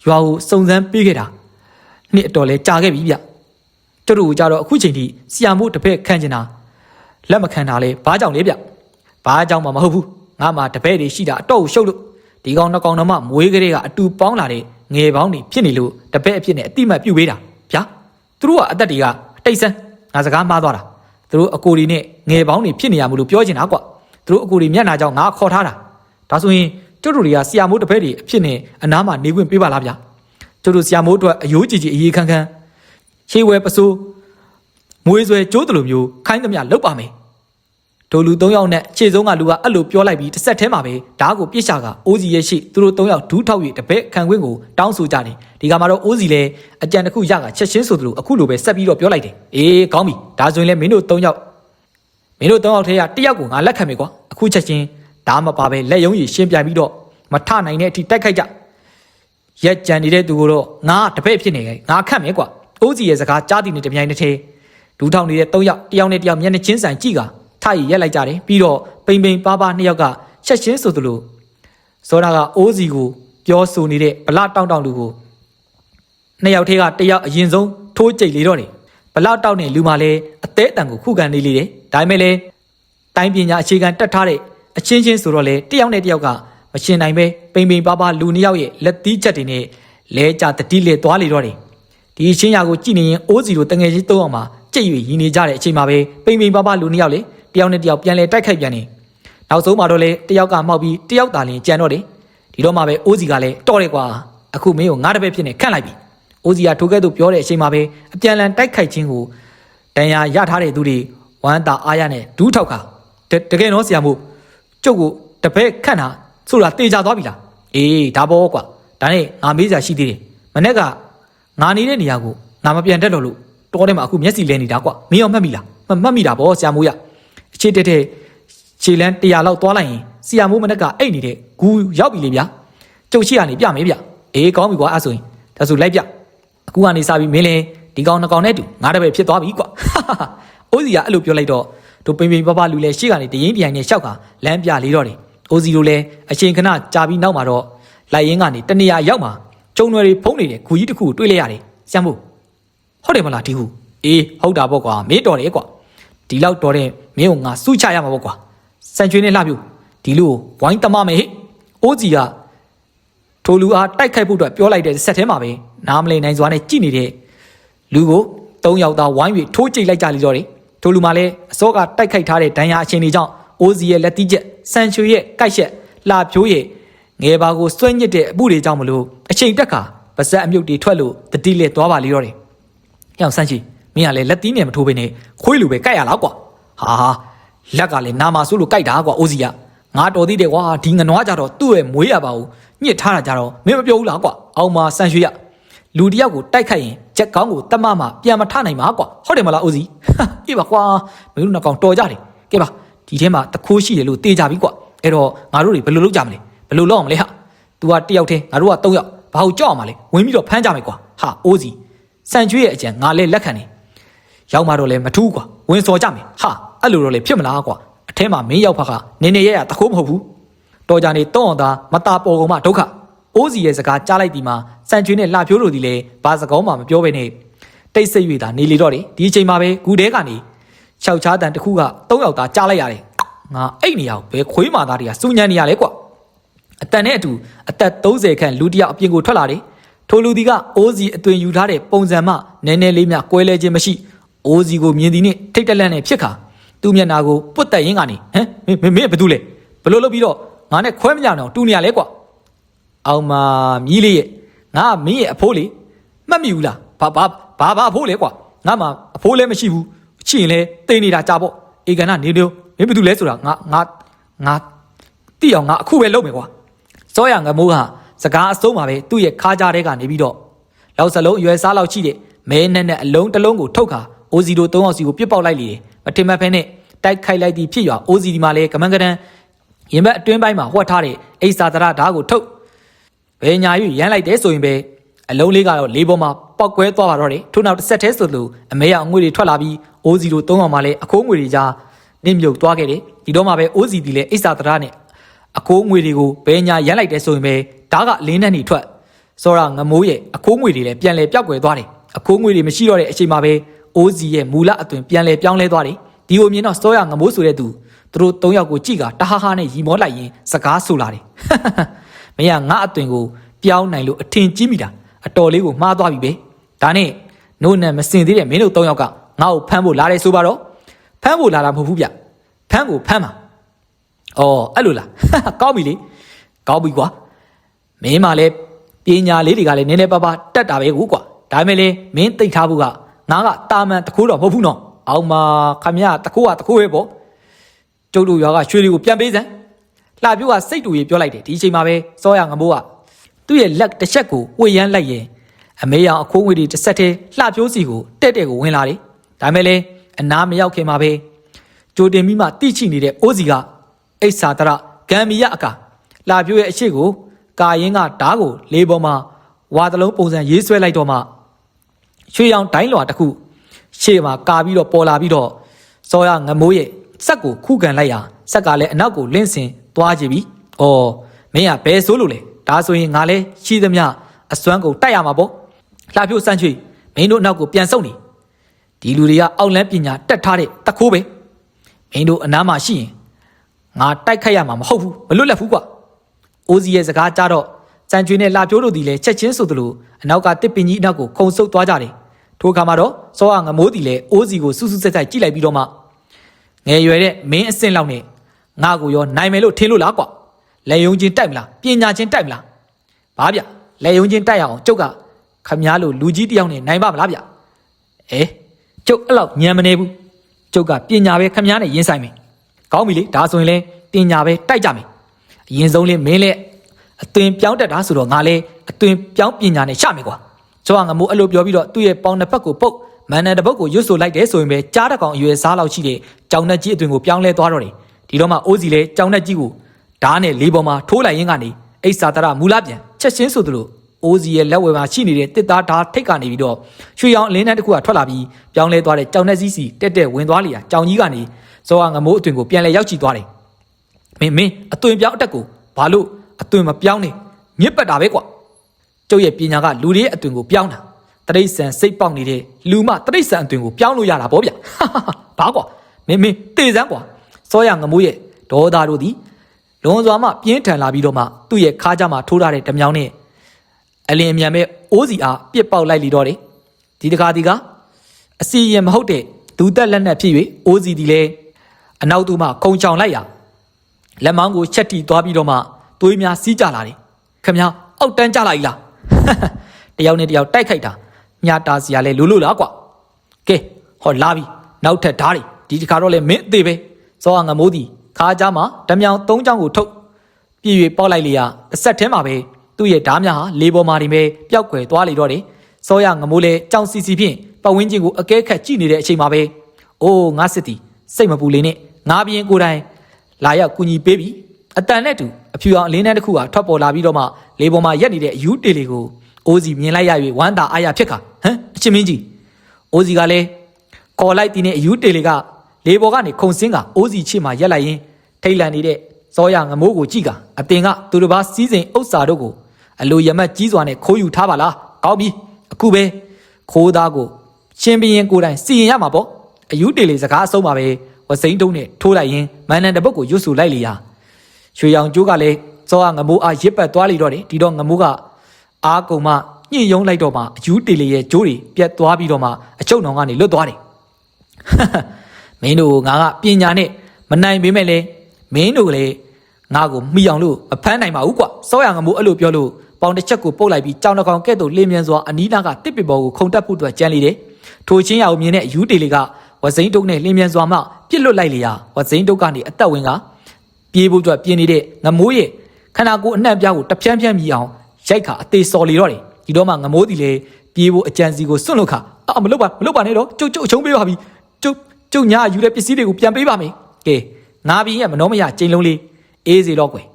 ရွာကိုစုံစမ်းပေးခဲ့တာနှစ်အတော်လဲကြာခဲ့ပြီဗျကျုပ်တို့ကြတော့အခုချိန်ထိဆရာမိုးတစ်ဖက်ခန့်ချင်တာလက်မခံတာလဲဘာကြောင့်လဲဗျဘာကြောင့်မှမဟုတ်ဘူးငါမှတပည့်တွေရှိတာအတော့ကိုရှုပ်လို့ဒီကောင်နှစ်ကောင်တော့မှမွေးကလေးကအတူပေါင်းလာတဲ့ငယ်ပေါင်းတွေဖြစ်နေလို့တပည့်အဖြစ်နဲ့အတိမတ်ပြုတ်ပေးတာဗျာသူတို့ကအသက်တွေကတိတ်ဆန်းငါစကားမှားသွားတာသူတို့အကိုတွေနဲ့ငယ်ပေါင်းတွေဖြစ်နေရမလို့ပြောချင်တာကွသူတို့အကိုတွေမျက်နှာကြောင့်ငါခေါ်ထားတာဒါဆိုရင်ကျုပ်တို့တွေကဆရာမိုးတပည့်တွေအဖြစ်နဲ့အနားမှာနေခွင့်ပေးပါလားဗျာကျုပ်တို့ဆရာမိုးအတွက်အယိုးကြည်အေးခန်းရှေးဝဲပစိုးမွေးဆွဲကျိုးတယ်လို့မျိုးခိုင်းသမျှလုပ်ပါမယ်တို့လူ 3 ယောက်နဲ့ခြေဆုံးကလူကအဲ့လိုပြောလိုက်ပြီးတစ်ဆက်တည်းမှာပဲဓာတ်ကိုပြစ်ရှာကအိုးစီရဲ့ရှိသူတို့ 3 ယောက်ဒူးထောက်၍တပည့်ခံခွင့်ကိုတောင်းဆိုကြတယ်ဒီကမှာတော့အိုးစီလည်းအကြံတစ်ခုရကချက်ချင်းဆိုသလိုအခုလိုပဲဆက်ပြီးတော့ပြောလိုက်တယ်အေးကောင်းပြီဒါဆိုရင်လည်းမင်းတို့ 3 ယောက်ထဲက1 ယောက်ကိုငါလက်ခံမယ်ကွာအခုချက်ချင်းဓာတ်မပါပဲလက်ယုံကြီးရှင်းပြပြီးတော့မထနိုင်တဲ့အထိတိုက်ခိုက်ကြရက်ကြံနေတဲ့သူကိုတော့ငါတပည့်ဖြစ်နေငါခတ်မယ်ကွာအိုးစီရဲ့စကားကြားတည်နေတပြိုင်တည်းဒူးထောက်နေတဲ့ 3 ယောက်တယောက်နဲ့တယောက်မျက်နှာချင်းဆိုင်ကြည့်ကထားရရက်လိုက်ကြတယ်ပြီးတော့ပိန်ပါး2 ယောက်ကချက်ချင်းဆိုသလိုစောနာကအိုးစီကိုပြောဆိုနေတဲ့ဗလတောင်းလူကို2 ယောက်ထဲက1 ယောက်အရင်ဆုံးထိုးကြိတ်လေတော့တယ်ဗလတောက်နဲ့လူမလည်းအသေးအတန်ကိုခုခံနေလေတယ်ဒါပေမဲ့လည်းတိုင်းပညာအခြေခံတက်ထားတဲ့အချင်းချင်းဆိုတော့လေ1 ယောက်နဲ့1 ယောက်ကမရှင်နိုင်ပဲပိန်ပါးလူ2 ယောက်ရဲ့လက်သီးချက်တွေနဲ့လဲကြတတိလေသွားလေတော့တယ်ဒီအချင်းရာကိုကြည့်နေရင်အိုးစီတို့တငယ်ချင်း3 ယောက်မှာကြိတ်၍ရင်းနေကြတဲ့အချိန်မှာပဲပိန်ပါးလူ2 ယောက်လေ1 ယောက်နဲ့1 ယောက်ပြန်လဲတိုက်ခိုက်ပြန်နေနောက်ဆုံးမှာတော့လေ1 ယောက်ကမှောက်ပြီး1 ယောက်သာလင်ကြံတော့တယ်ဒီတော့မှပဲအိုးစီကလည်းတော့တယ်ကွာအခုမင်းကိုငါတပည့်ဖြစ်နေခန့်လိုက်ပြီအိုးစီကထိုကဲ့သို့ပြောတဲ့အချိန်မှာပဲအပြန်လန်တိုက်ခိုက်ခြင်းကိုတန်ရာရထားတဲ့သူတွေဝမ်းသာအားရနဲ့ဒူးထောက်ကတကယ်တော့ဆရာမို့ကျုပ်ကိုတပည့်ခန့်တာဆိုတာတေချာသွားပြီလားအေးဒါပေါ့ကွာဒါနဲ့ငါမေးစရာရှိသေးတယ်မနေ့ကငါနေတဲ့နေရာကိုငါမပြန်တက်တော့လို့တော်တယ်မှာအခုမျက်စိလဲနေတာကွာမင်းရောမှတ်မိလားမှတ်မိတာပေါ့ဆရာမိုးရအခြေတက်တဲ့ခြေလန်း100လောက်သွားလိုက်ရင်ဆရာမိုးမနေ့ကအိတ်နေတဲ့ဂူရောက်ပြီလေဗျာကျုပ်ရှိကနေပြမယ်ဗျအေးကောင်းပြီကွာအဲ့ဆိုရင်ဒါဆိုလိုက်ပြအခုကနေစပြီးမင်းလဲဒီကောင်2 ကောင်နဲ့တူငါတပည့်ဖြစ်သွားပြီကွာအိုးစီကအဲ့လိုပြောလိုက်တော့တို့ပိန်ပါးလူလဲရှေ့ကနေတရင်ပြန်နဲ့ရှောက်ကလမ်းပြလေတော့တယ်အိုးစီတို့လဲအချိန်ခဏကြာပြီးနောက်မှာတော့လိုက်ရင်းကနေတနေရာရောက်မှာကျုံွယ်တွေဖုံးနေတဲ့ဂူကြီးတစ်ခုတွေ့လိုက်ရတယ်ဆရာမို့ဟုတ်တယ်မလားဒီခုအေးဟုတ်တာပေါ့ကွာမင်းတော်တယ်ကွာဒီလောက်တော်တဲ့မင်းကိုငါစုချရမှာပေါ့ကွာစံချွေးနဲ့လှပြူဒီလူကိုဝိုင်းတမမယ်ဟဲ့အိုးစီကထိုလူအားတိုက်ခိုက်ဖို့အတွက်ပြောလိုက်တဲ့ဆက်ထဲမှာပဲနားမလည်နိုင်စွာနဲ့ကြည်နေတဲ့လူကို3 ယောက်သားဝိုင်းပြီးထိုးကြိတ်လိုက်ကြလိတော့တယ်ထိုလူမှလည်းအစောကတိုက်ခိုက်ထားတဲ့ဒဏ်ရာအချင်းတွေကြောင့်အိုးစီရဲ့လက်တီးချက်စံချွေရဲ့ကိုက်ချက်လှဖြိုးရဲ့ငယ်ပါကိုစွန့်ညစ်တဲ့အမှုတွေကြောင့်မလို့အချိန်တက်ခါပါဇက်အမြုပ်တွေထွက်လို့တတိလက်သွားပါလိတော့တယ်။ကြောင်စမ်းချီမင်းကလည်းလက်သီးနဲ့မထိုးဘဲနဲ့ခွေးလူပဲကြိုက်ရလားကွာဟာလက်ကလည်းနာမဆိုးလို့ကြိုက်တာကွာအိုးစီကငါတော်သေးတယ်ကွာဒီငနွားကြတော့သူ့ရဲ့မွေးရပါဘူးညစ်ထားတာကြတော့မင်းမပြောဘူးလားကွာအောင်မဆန်းရွှေရလူတယောက်ကိုတိုက်ခိုက်ရင်ချက်ကောင်းကိုတမမှပြန်မထနိုင်မှာကွာဟုတ်တယ်မလားအိုးစီအေးပါကွာမင်းတို့နှစ်ကောင်တော်ကြတယ်ကဲပါဒီထဲမှာတခိုးရှိတယ်လို့တေးကြပြီကွာအဲ့တော့ငါတို့တွေဘယ်လိုလုပ်ကြမလဲဘယ်လိုလုပ်အောင်လဲဟာ तू က1 ယောက်တည်းငါတို့က3 ယောက်ဘာလို့ကြောက်အောင်မလဲဝင်ပြီးတော့ဖမ်းကြမယ်ကွာဟာအိုးစီစံချွေးရဲ့အကြံငါလည်းလက်ခံနေရောက်မှတော့လည်းမထူးကွာဝင်စော်ကြမယ်ဟာအဲ့လိုတော့လည်းဖြစ်မလားကွာအထဲမှာမင်းရောက်ဖက်ကနေနေရရတခိုးမဟုတ်ဘူးတော်ကြနေတော့အောင်သားမတာပေါ်ကုန်မှဒုက္ခအိုးစီရဲ့စကားကြားလိုက်ဒီမှာစံချွေးနဲ့လှဖြိုးလို့ဒီလေဘာစကောင်းမှမပြောဘဲနဲ့တိတ်ဆိတ်၍သာနေလေတော့တယ်ဒီအချိန်မှာပဲဂူတဲကနေခြောက်ချားတန်တစ်ခုက3 ယောက်သားကြားလိုက်ရတယ်ငါအဲ့နေရာကိုဘယ်ခွေးမာသားတွေကစူညံနေရလဲကွာအတန်နဲ့အတူအသက်30ခန့်လူတယောက်အပြင်ကိုထွက်လာတယ်ထိုလူဒီကအိုးစီအသွင်ယူထားတဲ့ပုံစံမှနည်းနည်းလေးမြကွဲလဲခြင်းမရှိအိုးစီကိုမြင်သည်နဲ့ထိတ်တလန့်နဲ့ဖြစ်ခါသူ့မျက်နာကိုပွတ်တက်ရင်းကနေဟမ်မင်းဘာတူလဲဘလို့လုပ်ပြီးတော့ငါနဲ့ခွဲမကြအောင်တူနေရလဲကွာအောင်မမြည်လေးရဲ့ငါမင်းရဲ့အဖိုးလေးမှတ်မိဘူးလားဘာအဖိုးလဲကွာငါမှအဖိုးလည်းမရှိဘူးချစ်ရင်လဲတိတ်နေတာကြာပေါ့အေကနာနေတော့မင်းဘာတူလဲဆိုတာင ငါတိအောင်ငါအခုပဲလုပ်မယ်ကွာစောရငမိုးဟာစကားအဆုံးမှာပဲသူ့ရဲ့ခါးကြားထဲကနေပြီးတော့လောက်စလုံးအရွယ်စားလောက်ရှိတဲ့မဲနဲ့အလုံးတစ်လုံးကိုထုတ်ခါအိုစီတို့၃ယောက်စီကိုပြစ်ပေါက်လိုက်လေမထင်မှတ်ဖဲနဲ့တိုက်ခိုက်လိုက်သည်ဖြစ်ရွာအိုစီဒီမှာလည်းကမန်းကတန်းရင်ဘက်အတွင်းပိုင်းမှာဟွက်ထားတဲ့အိစာတရဓာတ်ကိုထုတ်ဘယ်ညာ၍ရမ်းလိုက်တဲ့ဆိုရင်ပဲအလုံးလေးကတော့လေးပေါ်မှာပောက်ကွဲသွားပါတော့တယ်ထို့နောက်တစ်ဆက်တည်းဆိုလို့အမဲရောင်ငွေတွေထွက်လာပြီးအိုစီတို့၃ယောက်မှလည်းအခိုးငွေတွေကြားနစ်မြုပ်သွားခဲ့တယ်ဒီတော့မှပဲအိုစီဒီလည်းအိစာတရနဲ့အခိုးငွေတွေကိုဘယ်ညာရမ်းလိုက်တဲ့ဆိုရင်ပဲဓာတ်ကလင်းနဲ့နေထွက်စောရငမိုးရဲ့အခိုးငွေတွေလည်းပြန်လဲပြောက်ကွယ်သွားတယ်အခိုးငွေတွေမရှိတော့တဲ့အချိန်မှာပဲအိုစီရဲ့မူလအသွင်ပြန်လဲပြောင်းလဲသွားတယ်ဒီလိုမြင်တော့စောရငမိုးဆိုတဲ့သူတို့၃ယောက်ကိုကြည့်ကတဟားဟားနဲ့ရီမောလိုက်ရင်စကားဆိုလာတယ်မင်းကငါအသွင်ကိုပြောင်းနိုင်လို့အထင်ကြီးမိတာအတော်လေးကိုမှားသွားပြီပဲဒါနဲ့နို့နဲ့မစင်သေးတဲ့မင်းတို့၃ယောက်ကငါ့ကိုဖမ်းဖို့လာတယ်ဆိုပါတော့ဖမ်းဖို့လာတာမဟုတ်ဘူးဗျဖမ်းကိုဖမ်းမှာအော်အဲ့လိုလားကောင်းပြီလေကောင်းပြီကွာမင်းမှလည်းပညာလေးတွေကလည်းနည်းနည်းပါးပါးတက်တာပဲကွာဒါပေမဲ့လေမင်းသိထားဖို့ကငါကတာမန်တခိုးတော့မဟုတ်ဘူးနော်အောင်မှာခမရတခိုးကတခိုးပဲပေါ့ကျုပ်တို့ရွာကရွှေတွေကိုပြန်ပေးစမ်းလှပြိုးကစိတ်တူရေးပြောလိုက်တယ်ဒီအချိန်မှာပဲစောရငမိုးကသူ့ရဲ့လက်တစ်ချက်ကိုဝှေ့ရမ်းလိုက်ရင်အမေရောင်အခိုးငွေတွေတစ်ဆက်တည်းလှပြိုးစီကိုတဲ့တဲ့ကိုဝင်လာတယ်ဒါပေမဲ့လေအနာမရောက်ခင်မှာပဲကြိုတင်ပြီးမှတိချိနေတဲ့အိုးစီကအိဆာတရဂမ်မီယအကာလှပြိုးရဲ့အရှိကိုကာရင်ကဓားကိုလေးပေါ်မှာဝါတလုံးပုံစံရေးဆွဲလိုက်တော့မှရွှေရောင်ဒိုင်းလွာတစ်ခုရှေ့မှာကာပြီးတော့ပေါ်လာပြီးတော့စောရငမိုးရဲ့စက်ကိုခုခံလိုက်ရာစက်ကလည်းအနောက်ကိုလင့်စင်သွားကြပြီ။အော်မင်းကဘယ်ဆိုးလို့လဲ။ဒါဆိုရင်ငါလည်းရှိသမျှအစွမ်းကိုတိုက်ရမှာပေါ့။လှပြိုးစမ်းချွေမင်းတို့နောက်ကိုပြန်ဆုပ်နေ။ဒီလူတွေကအောက်လန်းပညာတက်ထားတဲ့တခိုးပဲ။မင်းတို့အနားမှာရှိရင်ငါတိုက်ခိုက်ရမှာမဟုတ်ဘူးမလွတ်လပ်ဘူးကွာ။အိုးစီရဲ့စကားကြားတော့စံချွေနဲ့လှပြိုးတို့ဒီလည်းချက်ချင်းဆိုသလိုအနောက်ကတစ်ပင်ကြီးအနောက်ကိုခုံဆုပ်သွားကြတယ်။ထိုအခါမှာတော့စောရငမိုးတီလည်းအိုးစီကိုစူးစူးဆက်ဆက်ကြည့်လိုက်ပြီးတော့မှငယ်ရွယ်တဲ့မင်းအဆင့်လောက်နဲ့ငါကိုရောနိုင်မယ်လို့ထင်လို့လားကွာလက်ယုံချင်းတိုက်မလားပညာချင်းတိုက်မလားဘာဗျလက်ယုံချင်းတိုက်ရအောင်ကျုပ်ကခမားလို့လူကြီးတယောက်နဲ့နိုင်ပါမလားဗျကျုပ်အဲ့လောက်ညံမနေဘူးကျုပ်ကပညာပဲခမားနဲ့ရင်ဆိုင်မယ်ကောင်းပြီလေဒါဆိုရင်လဲပညာပဲတိုက်ကြမယ်အရင်ဆုံးလေးမင်းလည်းအသွင်ပြောင်းတတ်တာဆိုတော့ငါလည်းအသွင်ပြောင်းပညာနဲ့ရှမယ်ကွာကျောင်းကမိုးအဲ့လိုပြောပြီးတော့သူ့ရဲ့ပေါင်တစ်ဖက်ကိုပုတ်မန်နန်တစ်ပုတ်ကိုရွတ်ဆိုလိုက်တယ်ဆိုရင်ပဲကြားတစ်ကောင်အရွယ်စားလောက်ရှိတဲ့ကြောင်နှက်ကြီးအသွင်ကိုပြောင်းလဲသွားတော့တယ်ဒီတော့မှအိုးစီလဲကြောင်နှက်ကြီးကိုဓားနဲ့လေးပေါ်မှာထိုးလိုက်ရင်းကနေအိဆာတရမူလပြန်ချက်ချင်းဆိုသလိုအိုးစီရဲ့လက်ဝဲမှာရှိနေတဲ့တစ်သားဓားထိတ်ကနေပြီးတော့ရွှေရောင်အလင်းတန်းတစ်ခုကထွက်လာပြီးပြောင်းလဲသွားတဲ့ကြောင်နှက်စီတက်တက်ဝင်သွားလျာကြောင်ကြီးကနေစောကငမိုးအသွင်ကိုပြန်လဲရောက်ချီသွားတယ်မင်းအသွင်ပြောင်းအတက်ကိုဘာလို့အသွင်မပြောင်းနေမြစ်ပတ်တာပဲကွာကျုပ်ရဲ့ပညာကလူတွေရဲ့အသွင်ကိုပြောင်းတာတရိတ်ဆန်စိတ်ပေါက်နေတဲ့လူမတရိတ်ဆန်အသွင်ကိုပြောင်းလို့ရတာပေါ့ဗျဘာကွာမင်းတေစမ်းကွာစောရငမိုးရဲ့ဒေါသတို့သည်လွန်စွာမှပြင်းထန်လာပြီးတော့မှသူ့ရဲ့ခါးကြားမှာထိုးထားတဲ့ဓမြောင်းနဲ့အလင်းအမြန်ပဲအိုးစီအားပြစ်ပေါက်လိုက်လိတော့တယ်ဒီတခါဒီကအစီရင်မဟုတ်တဲ့ဒူသက်လက်နဲ့ဖြစ်၍အိုးစီဒီလဲအနောက်သူမှခုံချောင်လိုက်ရလက်မောင်းကိုချက်တီသွားပြီးတော့မှသွေးများစီးကြလာတယ်ခမအောက်တန်းကြလာ ਈ လားတယောက်နဲ့တယောက်တိုက်ခိုက်တာညတာစီရလဲလူလို့လားကွာကဲဟောလာပြီနောက်ထပ်ဓားတွေဒီတခါတော့လဲမင်းအသေးပဲစောကငမိုးဒီခါးကြားမှာဓမြောင်၃ချောင်းကိုထုတ်ပြည့်၍ပေါက်လိုက်လေရတစ်ဆက်ထဲမှာပဲသူ့ရဲ့ဓားများဟာလေပေါ်မှာနေပဲပျောက်ကွယ်သွားလေတော့တယ်စောရငမိုးလဲကြောင်စီစီဖြင့်ပတ်ဝန်းကျင်ကိုအကဲခတ်ကြည့်နေတဲ့အချိန်မှာပဲအိုးငါစစ်တီစိတ်မပူလေနဲ့ငါပြင်းကိုယ်တိုင်လာရောက်ကူညီပေးပြီအတန်နဲ့တူအဖြူအောင်အလင်းတန်းတစ်ခုကထွက်ပေါ်လာပြီးတော့မှလေပေါ်မှာရက်နေတဲ့အယူတေလီကိုအိုးစီမြင်လိုက်ရ၍ဝမ်းသာအားရဖြစ်ခါဟမ်အချင်းမင်းကြီးအိုးစီကလည်းခေါ်လိုက်တဲ့တဲ့အယူတေလီကလေပေါ်ကနေခုံစင်းကအိုးစီချစ်မှရက်လိုက်ရင်ထိတ်လန့်နေတဲ့စောရငမိုးကိုကြည့်ကအတင်ကသူတစ်ပါးစီးစိမ်ဥစ္စာတို့ကိုအလိုရမတ်ကြီးစွာနဲ့ခိုးယူထားပါလားကောင်းပြီအခုပဲခိုးသားကိုချင်းပြင်းကိုယ်တိုင်စီရင်ရမှာပေါ့အယူတေလီစကားအဆုံးပါပဲဝစိန်တုံးနဲ့ထိုးလိုက်ရင်မန်နန်တပုတ်ကိုရွတ်ဆူလိုက်လေရာရွှေရောင်ကျိုးကလည်းစောကငမိုးအားရစ်ပတ်သွားလိတော့တယ်ဒီတော့ငမိုးကအားကုန်မှညှိယုံလိုက်တော့မှအယူတေလီရဲ့ကျိုးတွေပြတ်သွားပြီးတော့မှအချုပ်နောင်ကနေလွတ်သွားတယ်မင်းတို့ငါကပညာနဲ့မနိုင်ပေမဲ့လေမင်းတို့လည်းငါကိုမှီအောင်လို့မဖမ်းနိုင်ပါဘူးကွာစောရငမိုးအဲ့လိုပြောလို့ပေါင်တစ်ချက်ကိုပုတ်လိုက်ပြီးကြောင်တစ်ကောင်ကဲ့သို့လင်းမြန်စွာအနီးနားကတစ်ပစ်ပေါ်ကိုခုန်တက်ဖို့အတွက်ကြမ်းလေတယ်ထိုချင်းရအောင်မြင်တဲ့အယူတေလီကဝစိန်တုံးနဲ့လင်းမြန်စွာမှပြစ်လွတ်လိုက်လေရာဝစိန်တုံးကနေအသက်ဝင်က ပြေးဖို့အတွက်ပြင်းနေတဲ့ငမိုးရဲ့ခန္ဓာကိုယ်အနှံ့ပြားကိုတပြန်းပြန်းမြည်အောင်ရိုက်ခါအသေးစော်လေတော့တယ်ဒီတော့မှငမိုးတီလေပြေးဖို့အကြံစီကိုစွန့်လို့ခါမလုပ်ပါနဲ့တော့ကျုပ်အချုံးပေးပါပြီကျုပ်ညာယူတဲ့ပစ္စည်းတွေကိုပြန်ပေးပါမယ်ကဲငါပြင်းရဲ့မနှောမရကျိန်လုံးလေးအေးစေတော့ကွယ်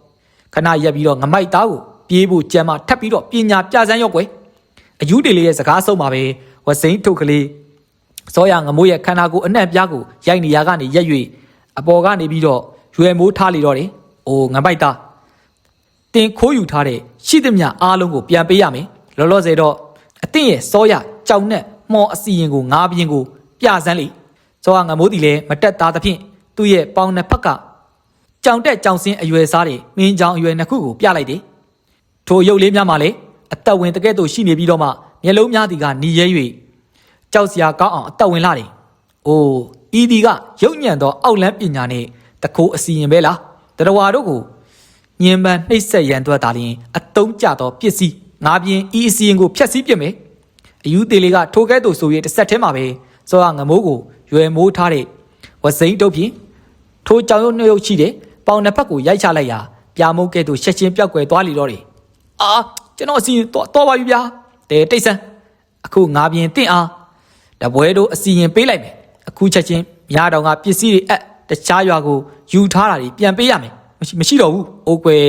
ခဏရက်ပြီးတော့ငမိုက်သားကိုပြေးဖို့ကြံမှထပ်ပြီးတော့ပညာပြစမ်းရော့ကွယ်အယူတေလေးရဲ့စကားဆုံးပါပဲဝစိန်ထုတ်ကလေးစောရငမိုးရဲ့ခန္ဓာကိုယ်အနှံ့ပြားကိုရိုက်နေရကနေရက်၍အပေါ်ကနေပြီးတော့ရွယ်မိုးထားလေတော့တယ်အိုငမိုက်သားတင်ခိုးယူထားတဲ့ရှိသမျှအားလုံးကိုပြန်ပေးရမယ်လောလောဆယ်တော့အသင့်ရဲ့စောရကြောင်နဲ့မော်အစီရင်ကိုငါးပြင်းကိုပြစမ်းလေစောရငမိုးတီလည်းမတက်သားသဖြင့်သူ့ရဲ့ပေါင်နှစ်ဖက်ကကြောင်တက်ကြောင်စင်းအရွယ်စားတွေမင်းကြောင်အရွယ်နှစ်ခုကိုပြလိုက်တယ်ထိုရုပ်လေးများမှလည်းအသက်ဝင်တကဲ့သို့ရှိနေပြီးတော့မှမျက်လုံးများသည်ကหนีရဲ၍ကြောက်စရာကောင်းအောင်အသက်ဝင်လာတယ်အိုးဤဒီကရုပ်ညံသောအောက်လန်းပညာနဲ့တခိုးအစီရင်ပဲလားတရဝါတို့ကိုညင်ပန်းနှိပ်စက်ရန်အတွက်သာလျှင်အတုံးကြသောပစ္စည်းငါပြင်းဤအစီရင်ကိုဖျက်ဆီးပြစ်မယ်အယူသေးလေးကထိုကဲ့သို့ဆို၍တစ်ဆက်ထဲမှာပဲစောရငမိုးကိုရွယ်မိုးထားတဲ့ဝစိန်တုပ်ဖြင့်ထိုကြောင်ရုပ်နှုတ်ရုပ်ရှိတဲ့ပေါင်နှစ်ဖက်ကိုရိုက်ချလိုက်ရာပြာမုတ်ကဲ့သို့ချက်ချင်းပြောက်ကွယ်သွားလေတော့တယ်ကျွန်တော်အစီရင်တော့ပါပြီဗျာတဲတိတ်ဆန်းအခုငါပြင်းတင့်အားတပွဲတို့အစီရင်ပေးလိုက်မယ်အခုချက်ချင်းမြားတော်ကပစ္စည်းတွေတခြားရွာကိုယူထားတာတွေပြန်ပေးရမယ်မရှိတော့ဘူးအိုးကွယ်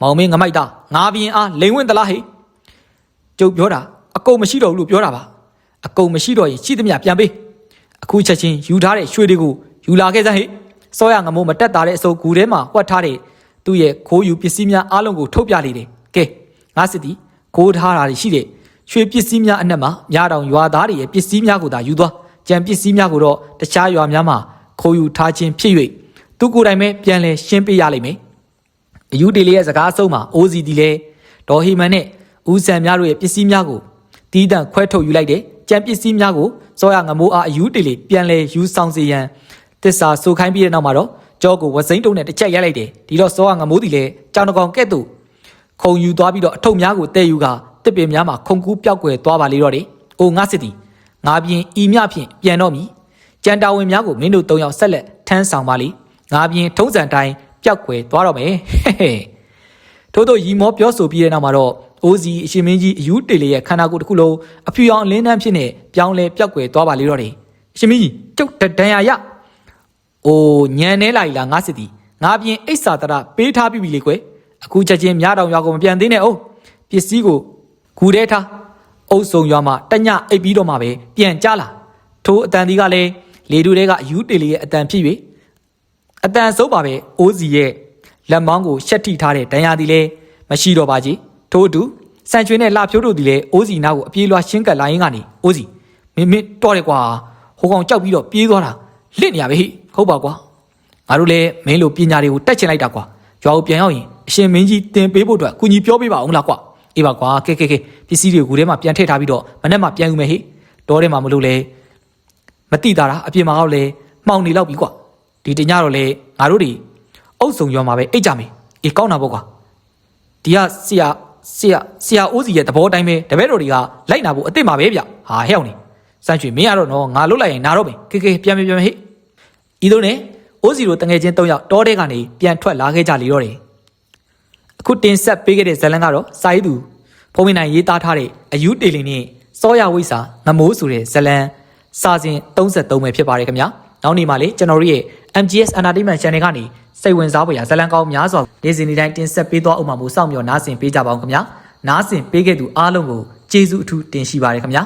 မောင်မင်းငမိုက်သားငါပြင်းအားလိန်ဝင်သလားဟဲ့ကျုပ်ပြောတာအကုန်မရှိတော့ဘူးလို့ပြောတာပါအကုန်မရှိတော့ရင်ရှိသမျှပြန်ပေးအခုချက်ချင်းယူထားတဲ့ရွှေတွေကိုယူလာခဲ့စမ်းဟဲ့စောရငမိုးမတက်တာတဲ့အစုပ်ကူထဲမှာဝှက်ထားတဲ့သူ့ရဲ့ခိုးယူပစ္စည်းများအားလုံးကိုထုတ်ပြလေတယ်ကဲငါစစ်သည်ခိုးထားတာရှိတဲ့ရွှေပစ္စည်းများအနက်မှာမြားတောင်ရွာသားတွေရဲ့ပစ္စည်းများကိုသာယူသွားကြံပစ္စည်းများကိုတော့တခြားရွာများမှာခိုးယူထားခြင်းဖြစ်၍သူကိုယ်တိုင်ပဲပြန်လဲရှင်းပေးရလိမ့်မယ်အယူတေလေးရဲ့စကားအဆုံးမှာအိုးစီတီလဲဒေါ်ဟီမန်နဲ့ဦးဆန်များတို့ရဲ့ပစ္စည်းများကိုတီးတန့်ခွဲထုတ်ယူလိုက်တယ်ကြံပစ္စည်းများကိုစောရငမိုးအားအယူတေလေးပြန်လဲယူဆောင်စေရန်တစ္ဆာဆိုခိုင်းပြီးတဲ့နောက်မှာတော့ကြောကိုဝစိန်တုံးနဲ့တစ်ချက်ရိုက်လိုက်တယ်ဒီတော့စောရငမိုးတီလဲကြောင်တကောင်ကဲ့သို့ခုံယူသွားပြီးတော့အထုပ်များကိုတဲယူကတစ်ပင်များမှာခုံကူးပြောက်ကွယ်သွားပါလေတော့တယ်။အိုငါစစ်သည်ငါပြင်းဤမြဖြင့်ပြန်တော့မည်။ကြံတာဝင်များကိုမင်းတို့၃ယောက်ဆက်လက်ထမ်းဆောင်ပါလေ။ငါပြင်းထုံးစံတိုင်းပြောက်ကွယ်သွားတော့မယ်။ထို့သောရီမောပြောဆိုပြီးတဲ့နောက်မှာတော့အိုးစီအရှင်မင်းကြီးအယူတေလေးရဲ့ခန္ဓာကိုယ်တစ်ခုလုံးအဖြူရောင်အလင်းနှမ်းဖြစ်နေပြောင်းလဲပြောက်ကွယ်သွားပါလေတော့တယ်။အရှင်မင်းကြီးကျုပ်တန်ရာရ။အိုညံနေလိုက်လားငါစစ်သည်ငါပြင်းအိတ်စာတရပေးထားပြီလေကွယ်။အခုချက်ချင်းမြားတောင်ရွာကိုမပြန်သေးနဲ့အိုးပစ္စည်းကိုဂူထဲထားအုပ်စုံရွာမှာတညအိပ်ပြီးတော့မှပဲပြန်ကြလာထိုအတန်ဒီကလည်းလေတူတွေကယူတေလီရဲ့အတန်ဖြစ်၍အတန်ဆုံးပါပဲအိုးစီရဲ့လက်မောင်းကိုရှက်ထိထားတဲ့ဒဏ်ရာဒီလည်းမရှိတော့ပါကြီးထို့အတူစံချွေနဲ့လှဖြိုးတို့ဒီလည်းအိုးစီနာကိုအပြေးလွှာရှင်းကပ်လာရင်းကနေအိုးစီမင်းတော့တယ်ကွာဟိုကောင်ကြောက်ပြီးတော့ပြေးသွားတာလစ်နေရပဲဟိဟုတ်ပါကွာငါတို့လည်းမင်းလိုပညာတွေကိုတက်ချင်လိုက်တာကွာရွာကိုပြန်ရောက်ရင်အရှင်မင်းကြီးတင်ပေးဖို့အတွက်ကူညီပြောပေးပါအောင်လားကွာအေးပါကွာကဲပစ္စည်းတွေကိုထဲမှာပြန်ထည့်ထားပြီးတော့မနေ့မှပြန်ယူမယ်ဟိတောထဲမှာမလို့လေမတိတာအပြင်မှာတော့လေမှောင်နေလောက်ပြီကွာဒီတညတော့လေငါတို့တွေအုပ်စုံရွာမှာပဲအိတ်ကြမယ်အေးကောင်းတာပေါ့ကွာဒီကဆရာအိုးစီရဲ့သဘောတိုင်းပဲတပည့်တော်တွေကလိုက်နာဖို့အစ်စ်မှာပဲဗျဟာဟဲ့အောင်နေစမ်းချွေမင်းကတော့နော်ငါလွတ်လိုက်ရင်နာတော့မယ်ကဲပြန်မယ်ဟိဤတို့နဲ့အိုးစီတို့တငယ်ချင်း၃ယောက်တောထဲကနေပြန်ထွက်လာခဲ့ကြလေတော့တယ်အခုတင်ဆက်ပေးခဲ့တဲ့ဇာတ်လမ်းကတော့စာရေးသူဖုံးမင်းနိုင်ရေးသားထားတဲ့အယူတေလီနဲ့စောရဝိစာငမိုးဆိုတဲ့ဇာတ်လမ်းစာစဉ်33ပဲဖြစ်ပါတယ်ခင်ဗျာနောက်နေ့မှာလေကျွန်တော်တို့ရဲ့ MGS Entertainment Channel ကနေစိတ်ဝင်စားဖွယ်ရာဇာတ်လမ်းကောင်းများစွာနေ့စဉ်နေ့တိုင်းတင်ဆက်ပေးသွားအောင်မှာမို့စောင့်မျှော်နားဆင်ပေးကြပါအောင်ခင်ဗျာနားဆင်ပေးခဲ့သူအားလုံးကိုကျေးဇူးအထူးတင်ရှိပါတယ်ခင်ဗျာ